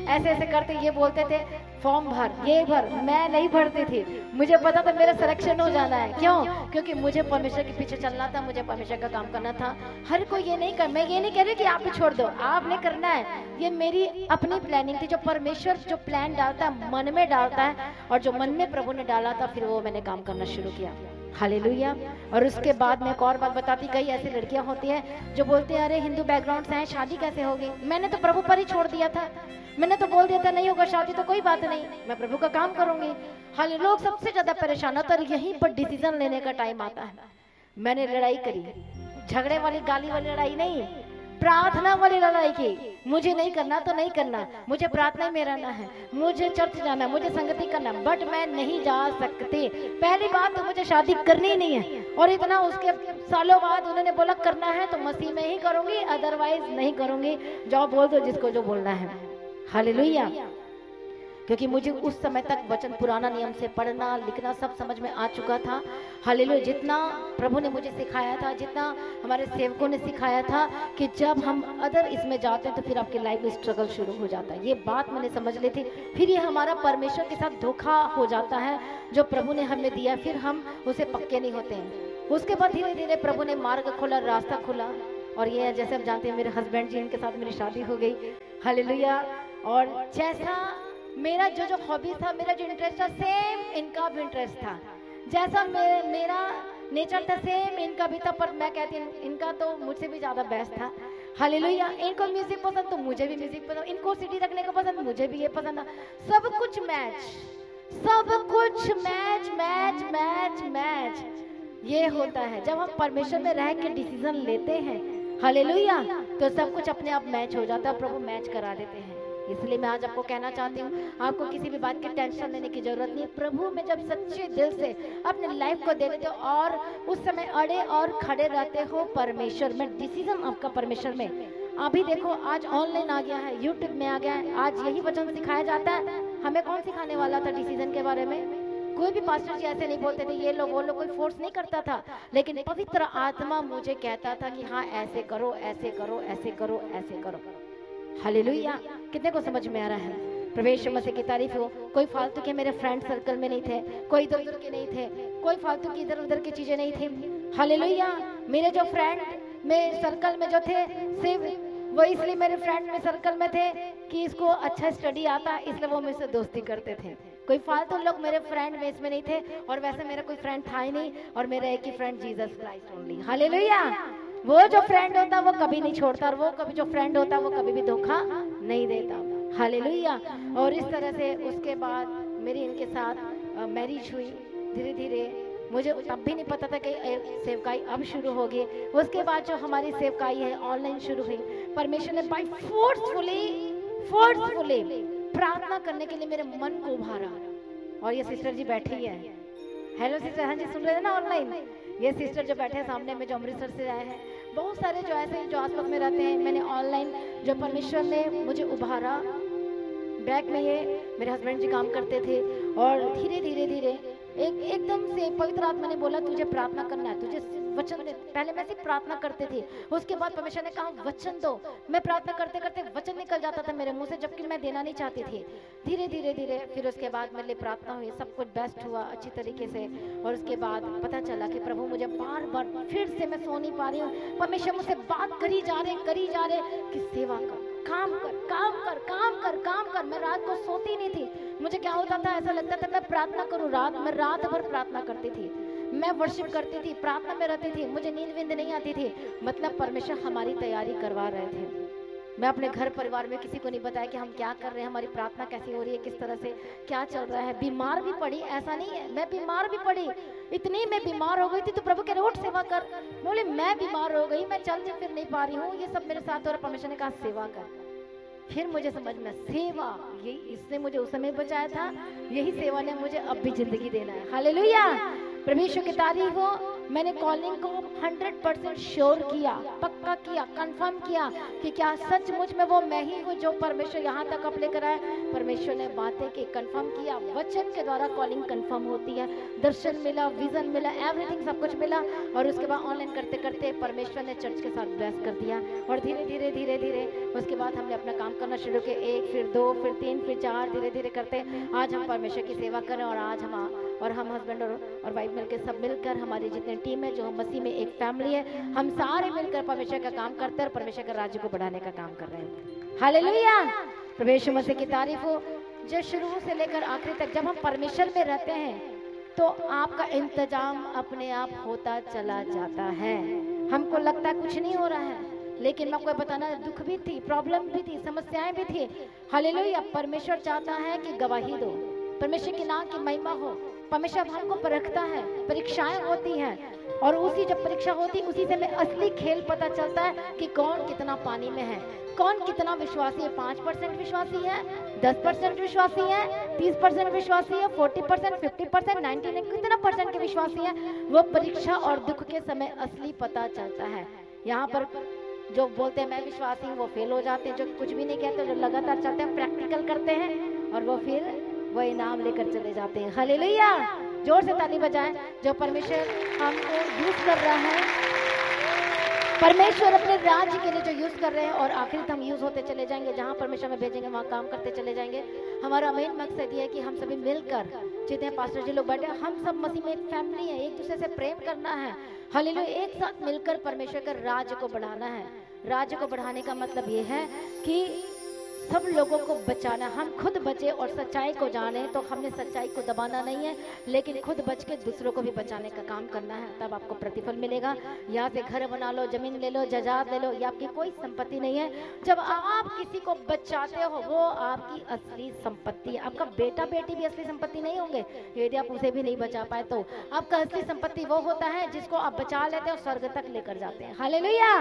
ऐसे ऐसे करते ये बोलते थे फॉर्म भर, ये भर। मैं नहीं भरती थी, मुझे पता था मेरा सिलेक्शन हो जाना है। क्यों? क्योंकि मुझे परमेश्वर के पीछे चलना था, मुझे परमेश्वर का काम करना था। हर कोई ये नहीं कर, मैं ये नहीं कह रही कि आप भी छोड़ दो, आपने करना है, ये मेरी अपनी प्लानिंग थी। जो परमेश्वर जो प्लान डालता है मन में डालता है, और जो मन में प्रभु ने डाला था, फिर वो मैंने काम करना शुरू किया। हालेलुया। और उसके बाद मैं एक और बात बताती, कई ऐसी लड़कियां होती हैं जो बोलते हैं अरे हिंदू बैकग्राउंड से हैं, शादी कैसे होगी। मैंने तो प्रभु पर ही छोड़ दिया था, मैंने तो बोल दिया था नहीं होगा शादी तो कोई बात नहीं, मैं प्रभु का काम करूंगी। हाल लोग सबसे ज्यादा परेशान होता है, यहीं पर डिसीजन लेने का टाइम आता है। मैंने लड़ाई करी, झगड़े वाली गाली वाली लड़ाई नहीं, प्रार्थना वाली लड़ाई की। मुझे नहीं करना तो नहीं करना, मुझे प्रार्थना में रहना है, मुझे चर्च जाना है, मुझे संगति करना, बट मैं नहीं जा सकती। पहली बात तो मुझे शादी करनी ही नहीं है, और इतना उसके सालों बाद उन्होंने बोला करना है तो मसीह में ही करूंगी, अदरवाइज नहीं करूंगी। जाओ बोल दो जिसको जो बोलना है। हालेलुया। क्योंकि मुझे उस समय तक वचन पुराना नियम से पढ़ना लिखना सब समझ में आ चुका था। हालेलुया। जितना प्रभु ने मुझे सिखाया था, जितना हमारे सेवकों ने सिखाया था कि जब हम अदर इसमें जाते हैं तो फिर आपकी लाइफ में स्ट्रगल शुरू हो जाता है, ये बात मैंने समझ ली थी। फिर ये हमारा परमेश्वर के साथ धोखा हो जाता है, जो प्रभु ने हमें दिया फिर हम उसे पक्के नहीं होते हैं। उसके बाद धीरे धीरे प्रभु ने मार्ग खोला, रास्ता खोला, और ये जैसे आप जानते हैं मेरे हस्बैंड जी, इनके साथ मेरी शादी हो गई। हालेलुया। और जैसा मेरा जो हॉबी था, मेरा जो इंटरेस्ट था, सेम इनका भी इंटरेस्ट था। जैसा मेरा नेचर था सेम इनका भी था, पर मैं कहती हूँ इनका तो मुझसे भी ज्यादा बेस्ट था। हालेलुया। इनको म्यूजिक पसंद तो मुझे भी म्यूजिक पसंद, इनको सीडी रखने को पसंद, मुझे भी ये पसंद था। सब कुछ मैच, सब कुछ मैच मैच मैच मैच। ये होता है जब हम परमेश्वर में रह के डिसीजन लेते हैं। हालेलुया। तो सब कुछ अपने आप मैच हो जाता है, प्रभु मैच करा देते हैं। इसलिए मैं आज आपको कहना चाहती हूँ, आपको किसी भी बात की टेंशन लेने की जरूरत नहीं। प्रभु में जब सच्चे दिल से अपने लाइफ को दे देते हो और उस समय अड़े और खड़े रहते हो परमेश्वर में, डिसीजन आपका परमेश्वर में। अभी देखो आज ऑनलाइन आ गया है, यूट्यूब में आ गया है, आज यही वचन सिखाया जाता है। हमें कौन सिखाने वाला था डिसीजन के बारे में? कोई भी पास्टर जी ऐसे नहीं बोलते थे, ये लोग वो लोग, कोई फोर्स नहीं करता था, लेकिन पवित्र आत्मा मुझे कहता था कि हाँ ऐसे करो, ऐसे करो, ऐसे करो, ऐसे करो। हालेलुया। कितने को समझ में आ रहा है? प्रभु मसीह की तारीफ हो। कोई फालतू के मेरे फ्रेंड सर्कल में नहीं थे, कोई इधर उधर के नहीं थे, कोई फालतू की इधर उधर की चीजें नहीं थी। हालेलुया। मेरे जो फ्रेंड में सर्कल में जो थे, सिर्फ वो इसलिए मेरे फ्रेंड में सर्कल में थे कि इसको अच्छा स्टडी आता, इसलिए वो मुझसे दोस्ती करते थे। कोई फालतू लोग मेरे फ्रेंड में इसमें नहीं थे, और वैसे मेरा कोई फ्रेंड था ही नहीं, और मेरा एक ही friend Jesus Christ only. Hallelujah. वो जो फ्रेंड होता वो कभी नहीं छोड़ता, और वो कभी जो फ्रेंड होता वो कभी भी धोखा नहीं देता। हालेलुया। और इस तरह से उसके बाद मेरी इनके साथ मैरिज हुई। धीरे धीरे मुझे तब भी नहीं पता था कि सेवकाई अब शुरू होगी। उसके बाद जो हमारी सेवकाई है ऑनलाइन शुरू हुई। परमेश्वर ने बाय फोर्सफुली प्रार्थना करने के लिए मेरे मन को उभारा। और ये सिस्टर जी बैठी है, हेलो सिस्टर, हाँ जी सुन रहे हैं ना ऑनलाइन। ये सिस्टर जो बैठे हैं सामने में, जो अमृतसर से आए हैं, बहुत सारे जो ऐसे जो आसपास में रहते हैं, मैंने ऑनलाइन जो परमेश्वर ने मुझे उभारा। बैक में ये मेरे हस्बैंड जी काम करते थे और धीरे धीरे धीरे एकदम से पवित्र आत्मा ने बोला तुझे प्रार्थना करना है, तुझे वचन दे। पहले मैं सिर्फ प्रार्थना करते थे, उसके बाद परमेश्वर ने कहा वचन दो। मैं प्रार्थना करते करते वचन निकल जाता था मेरे मुंह से, जबकि मैं देना नहीं चाहती थी। धीरे धीरे धीरे फिर उसके बाद मेरे लिए प्रार्थना हुई, सब कुछ बेस्ट हुआ अच्छी तरीके से। और उसके बाद पता चला कि प्रभु मुझे बार बार फिर से मैं सो नहीं पा रही हूँ, परमेश्वर मुझसे बात करी जा रहे कि सेवा कर, काम कर, काम कर, काम कर, काम कर। मैं रात को सोती नहीं थी। मुझे क्या होता था, ऐसा लगता था मैं प्रार्थना करूँ मैं रात भर प्रार्थना करती थी, मैं वर्शिप करती थी, प्रार्थना में रहती थी, मुझे नींद विंद नहीं आती थी। मतलब परमेश्वर हमारी तैयारी करवा रहे थे। मैं अपने घर परिवार में किसी को नहीं बताया कि हम क्या कर रहे हैं, हमारी प्रार्थना कैसी हो रही है, किस तरह से क्या चल रहा है। बीमार भी पड़ी, ऐसा नहीं है, मैं बीमार भी पड़ी, इतनी मैं बीमार हो गई थी तो प्रभु कह रहे उठ सेवा कर। बोले मैं बीमार हो गई, मैं चल फिर नहीं पा रही हूँ, ये सब मेरे साथ। और परमेश्वर ने कहा सेवा कर। फिर मुझे समझ में सेवा, ये इसने मुझे उस समय बचाया था, यही सेवा ने मुझे अब भी जिंदगी देना है। हालेलुया, परमेश्वर की तारीफ हो। मैंने कॉलिंग को 100% श्योर किया, पक्का किया, कंफर्म किया कि क्या सचमुच में वो मैं ही हूँ जो परमेश्वर यहाँ तक अब लेकर आए। परमेश्वर ने बातें की, कंफर्म किया। वचन के द्वारा कॉलिंग कंफर्म होती है, दर्शन मिला, विजन मिला, एवरीथिंग सब कुछ मिला। और उसके बाद ऑनलाइन करते करते परमेश्वर ने चर्च के साथ ब्लेस कर दिया। और धीरे धीरे धीरे धीरे उसके बाद हमने अपना काम करना शुरू किया, 1 फिर 2 फिर 3 फिर 4, धीरे धीरे करते आज हम परमेश्वर की सेवा करें। और आज हम हस्बैंड और वाइफ मिलकर, सब मिलकर, हमारी जितनी टीम है जो मसीह में एक फैमिली है, हम सारे मिलकर परमेश्वर का काम करते हैं और परमेश्वर के राज्य को बढ़ाने का काम कर रहे हैं। हालेलुया, परमेश्वर मसीह की तारीफ हो। जो शुरू से लेकर आखिरी तक जब हम परमेश्वर में रहते हैं तो आपका इंतजाम अपने आप होता चला जाता है। हमको लगता है कुछ नहीं हो रहा है, लेकिन मैं आपको बताना, दुख भी थी, प्रॉब्लम भी थी, समस्याएं भी थी। हालेलुया, परमेश्वर चाहता है कि गवाही दो, परमेश्वर के नाम की महिमा हो। परमेश्वर हमको परखता है, परीक्षाएं होती हैं, और उसी जब परीक्षा होती उसी से में असली खेल पता चलता है कि कौन कितना पानी में है, कौन कितना विश्वासी है। 5% विश्वासी है, 10% विश्वासी है, 30% विश्वासी है, 40%, 50%, 99 कितना परसेंट के विश्वासी है, वो परीक्षा और दुख के समय असली पता चलता है। यहाँ पर जो बोलते हैं मैं विश्वासी हूँ वो फेल हो जाते हैं, जो कुछ भी नहीं कहते, जो लगातार चलते हैं, प्रैक्टिकल करते हैं, और वो फिर वो इनाम लेकर चले जाते हैं। हालेलुया, जोर से ताली बजाएं। जो परमेश्वर हमको यूज कर रहा है, परमेश्वर अपने राज्य के लिए जो यूज कर रहे हैं, और आखिर तक हम यूज होते चले जाएंगे। जहाँ परमेश्वर में भेजेंगे वहाँ काम करते चले जाएंगे। हमारा मेन मकसद ये है कि हम सभी मिलकर, जितने पास्टर जी लोग बैठे, हम सब मसीह में एक फैमिली है, एक दूसरे से प्रेम करना है। हालेलुया, एक साथ मिलकर परमेश्वर का राज्य को बढ़ाना है। राज्य को बढ़ाने का मतलब ये है कि सब लोगों को बचाना। हम खुद बचे और सच्चाई को जाने, तो हमने सच्चाई को दबाना नहीं है, लेकिन खुद बच के दूसरों को भी बचाने का काम करना है, तब आपको प्रतिफल मिलेगा। यहाँ से घर बना लो, जमीन ले लो, जायदाद ले लो, ये आपकी कोई संपत्ति नहीं है। जब आप किसी को बचाते हो वो आपकी असली संपत्ति है। आपका बेटा बेटी भी असली संपत्ति नहीं होंगे यदि आप उसे भी नहीं बचा पाए। तो आपका असली संपत्ति वो होता है जिसको आप बचा लेते हैं और स्वर्ग तक लेकर जाते हैं। हालेलुया,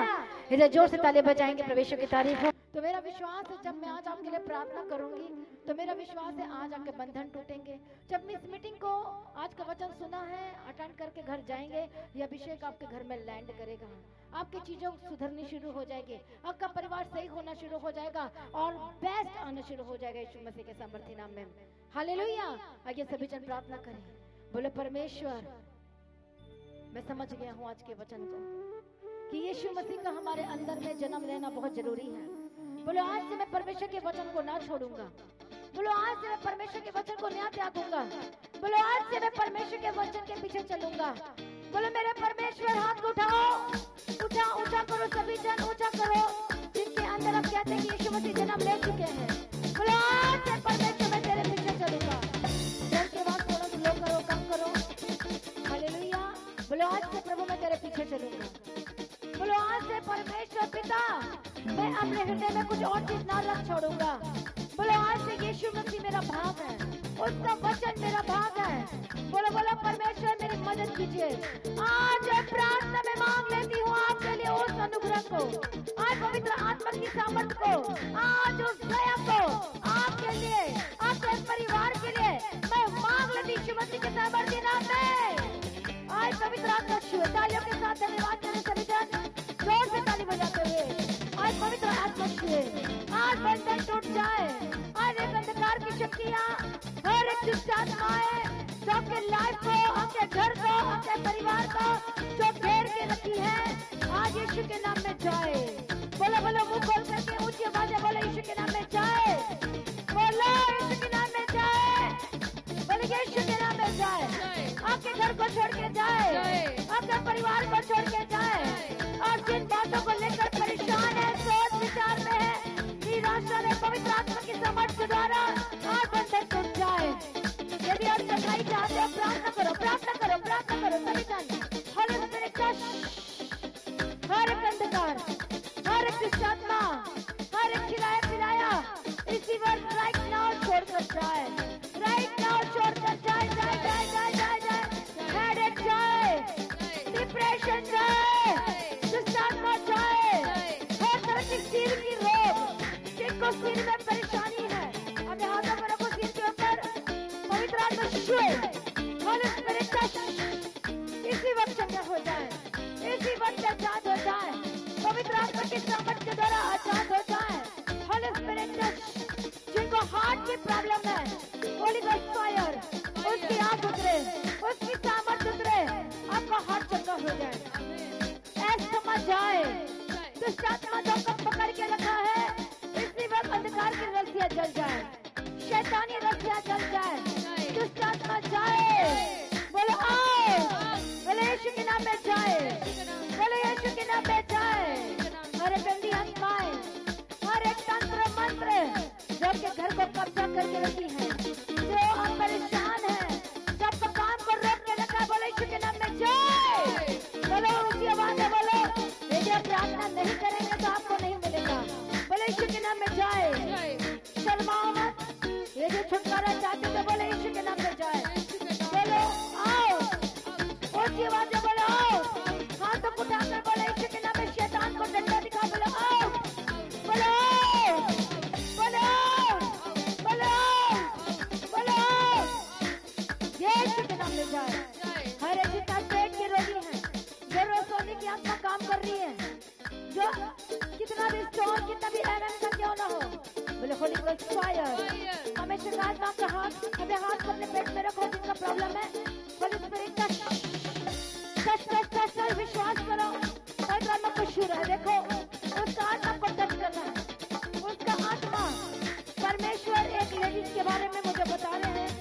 इधर जोर से ताली बजाएंगे, परमेश्वर की तारीफ हो। तो मेरा विश्वास है जब मैं आज आपके लिए प्रार्थना करूंगी तो मेरा विश्वास है आज आपके बंधन टूटेंगे। जब इस मीटिंग को आज का वचन सुना है, अटेंड करके घर जाएंगे, यह अभिषेक आपके घर में लैंड करेगा, आपकी चीजों सुधरनी शुरू हो जाएगी, आपका परिवार सही होना शुरू हो जाएगा और बेस्ट आना शुरू हो जाएगा यीशु मसीह के सामर्थ्य नाम में। हालेलुया, आइए सभी जन प्रार्थना करें। बोले परमेश्वर, मैं समझ गया हूँ आज के वचन को कि यीशु मसीह का हमारे अंदर में जन्म लेना बहुत जरूरी है। बोलो आज से मैं परमेश्वर के वचन को ना छोड़ूंगा। बोलो आज से मैं परमेश्वर के वचन को ना त्यागूंगा। बोलो आज से मैं परमेश्वर के वचन के पीछे चलूंगा। बोलो मेरे परमेश्वर, हाथ को उठाओ, ऊंचा करो, सभी जन ऊंचा करो जिनके अंदर आप कहते हैं कि यीशु मसीह जन्म ले चुके हैं। बोलो आज से परमेश्वर मैं तेरे पीछे चलूंगा। जल के बाद थोड़ा स्लो करो, कम करो। हालेलुया, बोलो आज से प्रभु मैं तेरे पीछे चलूंगा। बोलो आज से परमेश्वर पिता, मैं अपने हृदय में कुछ और चीज ना रख छोड़ूंगा। बोलो आज से यीशु मसीह मेरा भाग है, उसका वचन मेरा भाग है। बोलो बोलो परमेश्वर मेरी मदद कीजिए। आज प्रार्थना में मांग लेती हूँ आपके लिए उस अनुग्रह को, आज पवित्र आत्मा की सामर्थ को, आज उस दया को आपके लिए, आपके परिवार के लिए मैं मांग लेती यीशु मसीह के सामर्थी नाम में। आज पवित्र आत्मा छुए, तालियों के साथ धन्यवाद करें सभी जन, जोर से ताली बजाते हुए। आज पवित्र आत्मा छुए, आज बंधन टूट जाए, आज एक अंधकार की शक्तियां, हर एक दुष्ट आत्माएं जो आपके लाइफ को, आपके घर को, आपके परिवार को जो घेर के रखी है, आज यीशु के नाम में जाए। बोलो बोलो, मुंह खोल करके ऊंची आवाज़ बोलो, यीशु के नाम में जाए। बोलो यीशु के नाम में जाए, बोलो यीशु के नाम में जाए। आपके घर को छोड़ के जाए, आपके परिवार को छोड़ के जाए, और जिन बातों को लेकर परेशान है, सोच विचार में है, निराशा में पवित्र आत्मा की समर्थ के द्वारा आज बंधन टूट जाए। यदि आप सच्चाई चाहते हो, प्रार्थना करो, प्रार्थना करो, प्रार्थना करो सभी जन। होली स्पिरिट टच हर एक अंधकार, हर एक दुष्ट आत्मा, हर एक खिलाया पिलाया इसी वक्त राइट नाउ छोड़कर जाए, राइट नाउ छोड़कर जाए, जाए जाए जाए जाए जाए, हेडेक जाए, डिप्रेशन जाए, दुष्ट आत्मा जाए, हर तरह की सिर की रोग, जिनको सिर में परेशानी है, अपने हाथों में रखो सिर के ऊपर, पवित्र आत्मा छुए, होली स्पिरिट टच इसी वक्त चंगा हो जाए, इसी वक्त आजाद हो जाए, पवित्र आत्मा की सामर्थ के द्वारा आजाद हो जाए। होली स्पिरिट टच जिनको हार्ट की प्रॉब्लम है, होली गॉस्ट फायर उसकी आंख उतरे, उसकी सामर्थ उतरे, आपका हार्ट चंगा हो जाए, ऐसा समझ जाए। दुष्ट आत्मा जो पकड़ के रखा है, इसी वक्त अंधकार की रस्सियां जल जाए, शैतानी रस्सियां जल जाए, दुष्ट आत्मा जाए। बोलो आओ, बोले यीशु के नाम में जाए, बोले यीशु के नाम में जाए। हर एक गंदी आत्माएं, हर एक तंत्र मंत्र जो आपके घर को कब्जा करके रखी है, जो आप परेशान है, जो आपका काम को रोक के रखा है, बोले यीशु के नाम में जाए। बोलो ऊंची आवाज में बोलो, यदि आप प्रार्थना नहीं करेंगे तो आपको नहीं मिलेगा। बोले यीशु के नाम में जाए, शर्माओ मत, ये जो छुटकारा चाहते थे बोले यीशु के नाम में जाए। बोलो आओ, ऊंची आवाज में बोलो आओ, हाथों को उठाकर बोले यीशु के नाम में शैतान को डंडा दिखा, बोलो आओ, बोलो आओ, बोलो आओ, बोलो आओ, बोलो आओ, यीशु के नाम में जाए। हर एक जितना पेट के रोगी हैं, जो रोसोने की आत्मा काम कर रही है, जो कितना भी स्ट्रॉन्ग, कितना भी एरन का क्यों ना हो, बोले होली गॉस्ट फायर। हमेशा रात में आपका हाथ, अपने हाथ को अपने पेट में रखो, जिसका प्रॉब्लम है, Holi spirit touch touch touch touch touch, विश्वास करो, पवित्र आत्मा को छू रहा है। देखो उसका आत्मा को टच करना है, उसका आत्मा। परमेश्वर एक लेडीज के बारे में मुझे बता रहे हैं,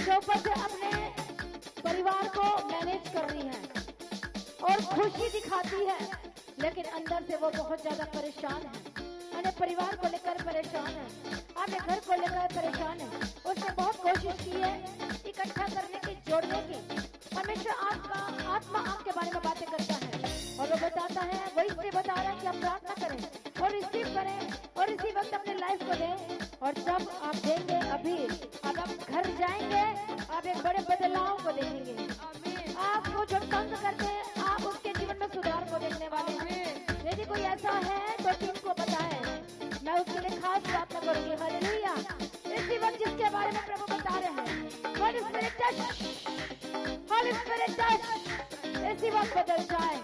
जो ऊपर से अपने परिवार को मैनेज कर रही है और खुशी दिखाती है, लेकिन अंदर से वो बहुत ज्यादा परेशान है, अपने परिवार को लेकर परेशान है, अपने घर को लेकर परेशान है। उसने बहुत कोशिश की है इकट्ठा करने की, जोड़ने की। हमेशा आपका आत्मा आपके बारे में बातें करता है और वो बताता है, वो इसलिए बता रहा है कि आप प्रार्थना करें और रिसीव करें और इसी वक्त अपने लाइफ को दें। और जब आप देंगे, अभी अब आप घर जाएंगे, आप एक बड़े बदलाव को देखेंगे। आपको जो तंग करते हैं, आप उसके जीवन में सुधार को देखने वाले हैं। यदि कोई ऐसा है तो टीम को बताएं, मैं उसके लिए खास प्रार्थना करूंगी। हालेलुया। इसी वक्त जिसके बारे में प्रभु बता रहे हैं, Holi spirit touch, Holi spirit touch इसी वक्त बदल जाए,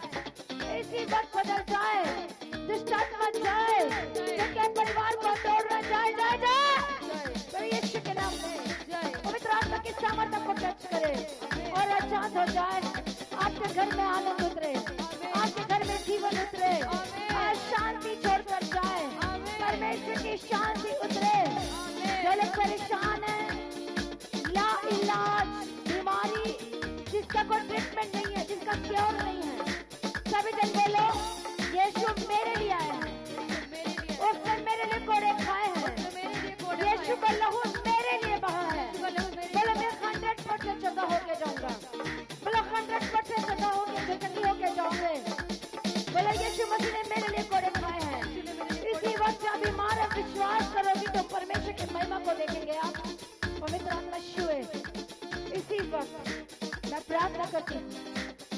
इसी वक्त बदल जाए, दुष्ट आत्मा जाए, जिनके परिवार को तोड़ना जाए जाए जाए, तो यीशु के नाम में पवित्र आत्मा की सामर्थ्य को टच करे और आजाद हो जाए। आपके घर में आनंद उतरे, आपके घर में जीवन उतरे, शांति छोड़कर जाए, परमेश्वर की शांति उतरे। जो लोग परेशान है, ला इलाज बीमारी जिसका कोई ट्रीटमेंट नहीं है, जिसका क्योर नहीं है, सभी जन बोलो यीशु मेरे लिए आया है, उसने मेरे लिए कोड़े खाए हैं, यीशु का लहू मेरे लिए बहा है। बोलो मैं 100% चंगा होके जाऊंगा, बोलो 100% चंगा होके चंगी होके जाऊंगे। बोलो यीशु मसीह ने मेरे लिए कोड़े खाए हैं। इसी वक्त जब बीमार है, विश्वास करोगी तो परमेश्वर की महिमा को देखेंगे आप। पवित्र आत्मा छुए। इसी वक्त मैं प्रार्थना करती हूँ,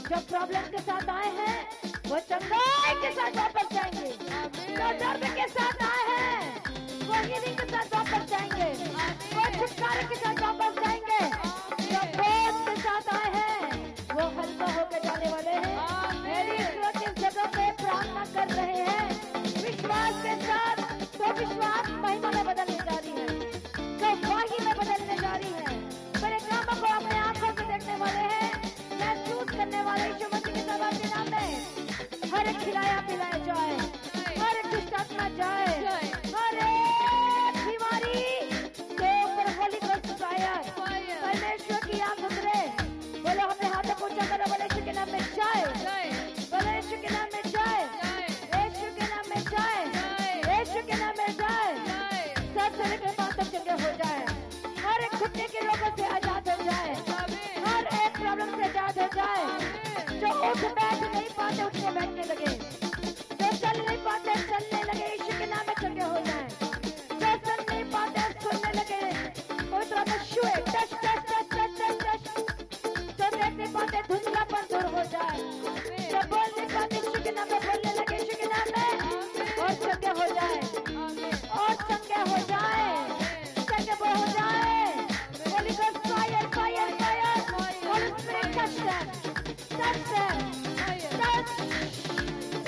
जो प्रॉब्लम के साथ आए हैं वो चंगाई के साथ वापस जाएंगे। जो दर्द के साथ आए हैं वो हीलिंग के साथ वापस जाएंगे। वो छुटकारे के साथ वापस जाएंगे। जो बोझ के साथ आए हैं वो हल्का होकर जाने वाले हैं। मेरी ईश्वर की जगह पे प्रार्थना कर रहे हैं विश्वास के साथ। तो विश्वास महिमा में बदलने जा रही है, तो वाही में बदलने जा रही है। बड़े कामों को अपने आंखों से देखने वाले हैं, महसूस करने वाले यीशु मसीह के सवाल के नाम में हर एक खिलाया पिलाया जाए, हर एक दुष्ट आत्मा जाए, हर एक बीमारी के ऊपर होली गोस्ट फायर परमेश्वर की आग उतरे। बोलो अपने हाथों को ऊंचा करो, बोले यीशु के नाम में जाए, बोले यीशु के नाम में जाए, यीशु के नाम में जाए, यीशु के नाम में जाए। सब से लेकर पांव तक चंगे हो जाए, हर एक घुटने के लोगों से आजाद हो जाए, हर एक प्रॉब्लम से आजाद हो जाए। जो उठ बैठ नहीं पाते उठने बैठने लगे, जो चल नहीं पाते चलने लगे, यीशु के नाम में चंगे हो जाए। जो सुन नहीं पाते सुनने लगे, पवित्र में छुए, touch touch touch touch touch touch. जो देख नहीं पाते धुंधलापन दूर हो जाए, जो बोल नहीं पाते यीशु के नाम में बोलने लगे, यीशु के नाम में और चंगे हो जाए, और चंगे हो जाए, चंगे हो जाए। Holy Ghost fire, fire, fire. Holy Spirit touch them, touch them, touch.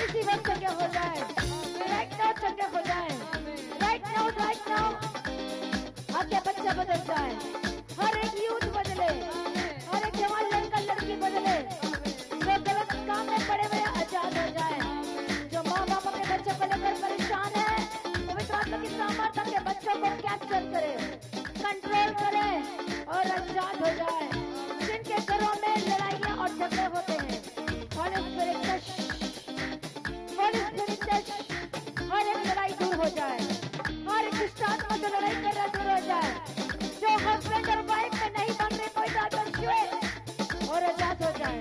इसी वक्त चंगे हो जाए, right now चंगे हो जाए, right now, right now. आपके बच्चा बदल जाए, हर एक यूथ बदले, हर एक जवान लड़का लड़की बदले। जो गलत काम में पड़े हुए आजाद हो जाए। जो माँ बाप अपने बच्चों को लेकर परेशान है, पवित्र आत्मा की सामर्थ्य के बच्चों को कैप्चर करे, कंट्रोल करे और आजाद हो जाए। जिनके घरों में लड़ाइयाँ और झगड़े होते हैं, Holy Spirit touch, Holy Spirit touch, हर एक लड़ाई दूर हो जाए, हर एक दुष्ट आत्मा जो लड़ाई कर रहा दूर हो जाए। जो हस्बैंड और वाइफ में नहीं बन रहे कोई आत्मा छुए और आजाद हो जाए,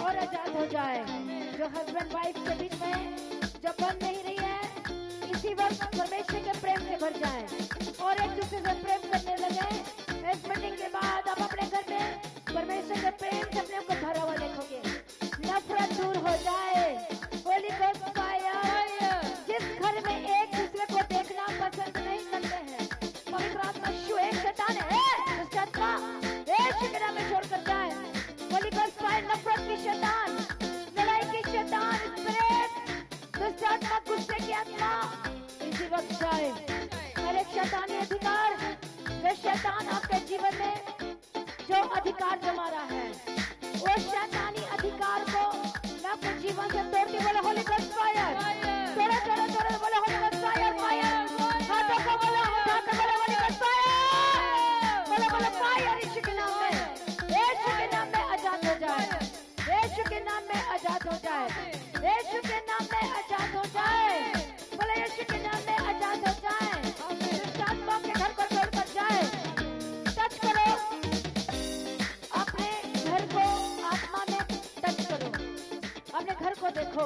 और आजाद हो जाए। जो हस्बैंड वाइफ के बीच में जो बन नहीं रही है, इसी वक्त परमेश्वर के प्रेम से भर जाए और एक दूसरे से प्रेम करने लगे। इस मीटिंग के बाद आप अपने घर में परमेश्वर के प्रेम से अपने को भरा हुआ देखोगे, नफरत दूर हो जाए। Holi ghost fire. जिस घर में एक दूसरे को देखना पसंद नहीं करते हैं, पवित्र आत्मा शु एक शैतान है, दुष्ट आत्मा यीशु के नाम में छोड़ कर जाए। होली गोस्ट फायर, नफरत की शैतान, लड़ाई की शैतान, स्पिरिट, दुष्ट आत्मा, गुस्से की आत्मा, इसी वक्त जाए। हर एक शैतानी अधिकार, वे शैतान आपके जीवन में जो अधिकार जमा रहा है, वो शैतानी अधिकार को मैं अपने जीवन से तोड़ती। बोले होली गोस्ट फायर, तोड़ो तोड़ो तोड़ो, बोले होली गोस्ट फायर, फायर। हाथों को बोलो, हाथों बोले होली गोस्ट फायर, बोले बोले फायर। यीशु के नाम में, यीशु के नाम में आजाद हो जाए, यीशु के नाम में आजाद हो जाए, यीशु के नाम में आजाद हो जाए। बोले यीशु के नाम में आजाद हो जाए। आत्मा के घर को छोड़कर जाए। टच करो अपने घर को, आत्मा में टच करो, अपने घर को देखो,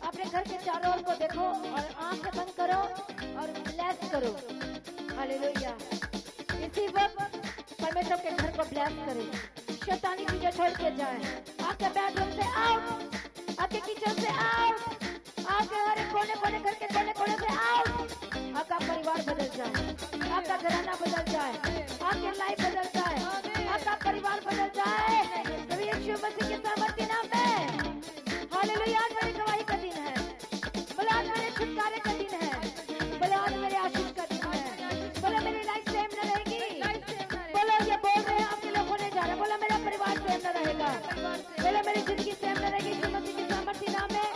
अपने घर के चारों ओर को देखो और आंखें बंद करो और ब्लेस करो। हालेलुया। इसी वक्त परमेश्वर के घर को ब्लेस करे, शैतानी चीजें छोड़ के जाए। आपके बेडरूम से आउट, आपके किचन से आउट, आपके हर एक कोने कोने, घर के कोने कोने से आउट। आपका परिवार बदल जाए, आपका घराना बदल जाए, आपकी लाइफ बदल जाए, आपका परिवार बदल जाए। तो यीशु मसीह के सामर्थ्य नाम में हालेलुया। आज मेरी गवाही का दिन है, बोले आज मेरे छुटकारे का दिन है, बोले आज मेरे आशीष का दिन है, बोले मेरी लाइफ सेम न रहेगी। बोलो ये बोल रहे हैं आपके लोग होने जा रहे, बोला मेरा परिवार सेम न रहेगा, बोले मेरी जिंदगी सेम न रहेगी। यीशु मसीह के सामर्थ्य नाम में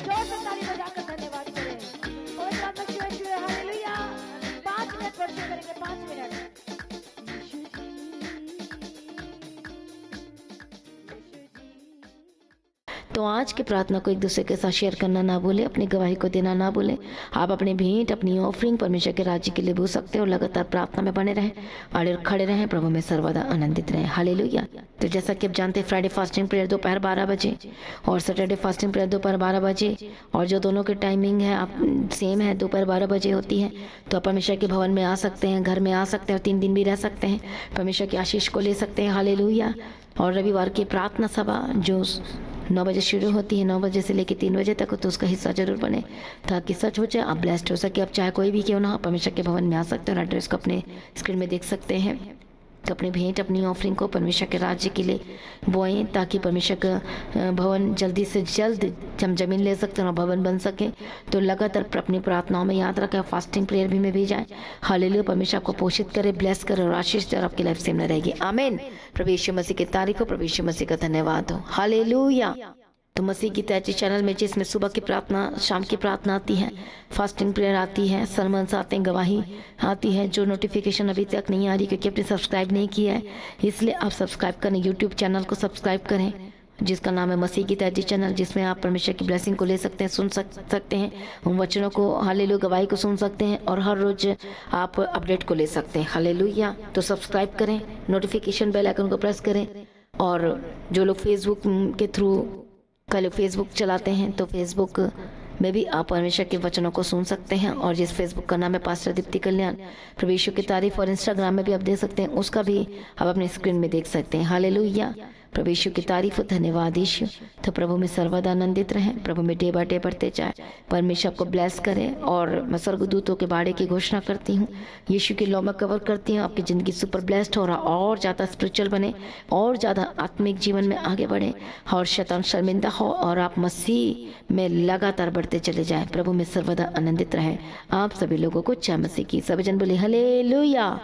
जोर से ताली बजाकर धन्यवाद करें। हालेलुया। 5 मिनट वर्षिप करेंगे, 5 मिनट। तो आज की प्रार्थना को एक दूसरे के साथ शेयर करना ना भूलें, अपनी गवाही को देना ना भूलें। आप अपनी भेंट, अपनी ऑफरिंग परमेश्वर के राज्य के लिए भूल सकते हो। लगातार प्रार्थना में बने रहें और खड़े रहें, प्रभु में सर्वदा आनंदित रहें। हालेलुया। तो जैसा कि आप जानते हैं, फ्राइडे फास्टिंग प्रेयर दोपहर 12 बजे और सैटरडे फास्टिंग प्रेयर दोपहर 12 बजे, और जो दोनों की टाइमिंग है आप सेम है, दोपहर 12 बजे होती है। तो आप परमेश्वर के भवन में आ सकते हैं, घर में आ सकते हैं और 3 दिन भी रह सकते हैं, परमेश्वर की आशीष को ले सकते हैं। हालेलुया। और रविवार की प्रार्थना सभा जो 9 बजे शुरू होती है, 9 बजे से लेकर 3 बजे तक, तो उसका हिस्सा जरूर बने ताकि सच हो जाए, आप ब्लेस्ड हो सके। आप चाहे कोई भी क्यों ना, परमेश्वर के भवन में आ सकते हैं और एड्रेस को अपने स्क्रीन में देख सकते हैं। तो अपनी भेंट, अपनी ऑफरिंग को परमेश्वर के राज्य के लिए बोएं ताकि परमेश्वर का भवन जल्दी से जल्द हम जमीन ले सकते हैं और भवन बन सके। तो लगातार अपनी प्रार्थनाओं में याद रखें, फास्टिंग प्रेयर भी में भी जाएं। हालेलुया। परमेश्वर आपको पोषित करे, ब्लेस करे और आशीष दे और आपकी लाइफ सेम रहेगी। आमीन। प्रभु यीशु मसीह की तारीफ हो, प्रभु यीशु मसीह का धन्यवाद हो। हालेलुया। तो मसीह की तैयारी चैनल में जिसमें सुबह की प्रार्थना, शाम की प्रार्थना आती है, फास्टिंग प्रेयर आती है, सरमन्स आते हैं, गवाही आती है। जो नोटिफिकेशन अभी तक नहीं आ रही क्योंकि आपने सब्सक्राइब नहीं किया है, इसलिए आप सब्सक्राइब करें, यूट्यूब चैनल को सब्सक्राइब करें जिसका नाम है मसीह की तैयारी चैनल, जिसमें आप परमेश्वर की ब्लेसिंग को ले सकते हैं, सुन सकते हैं, उन वचनों को, हालेलुया, गवाही को सुन सकते हैं और हर रोज आप अपडेट को ले सकते हैं। हालेलुया। तो सब्सक्राइब करें, नोटिफिकेशन बेल आइकन को प्रेस करें। और जो लोग फेसबुक के थ्रू कल फेसबुक चलाते हैं तो फेसबुक में भी आप परमेश्वर के वचनों को सुन सकते हैं, और जिस फेसबुक का नाम है पास्टर दीप्ति कल्याण, प्रभु यीशु की तारीफ, और इंस्टाग्राम में भी आप देख सकते हैं, उसका भी आप अपने स्क्रीन में देख सकते हैं। हालेलुया। प्रभु यीशु की तारीफ, धन्यवाद यीशु। तो प्रभु में सर्वदा आनंदित रहें, प्रभु में डे बाय डे बढ़ते जाए, परमेश्वर आपको ब्लेस करें। और मैं स्वर्गदूतों के बाड़े की घोषणा करती हूँ, यीशु की लौ में कवर करती हूँ, आपकी ज़िंदगी सुपर ब्लेस्ड हो रहा, और ज़्यादा स्पिरिचुअल बने, और ज़्यादा आत्मिक जीवन में आगे बढ़े, और शैतान शर्मिंदा हो, और आप मसीह में लगातार बढ़ते चले जाएं। प्रभु में सर्वदा आनंदित रहें। आप सभी लोगों को जय मसीह की। सभी जन बोले हालेलुया।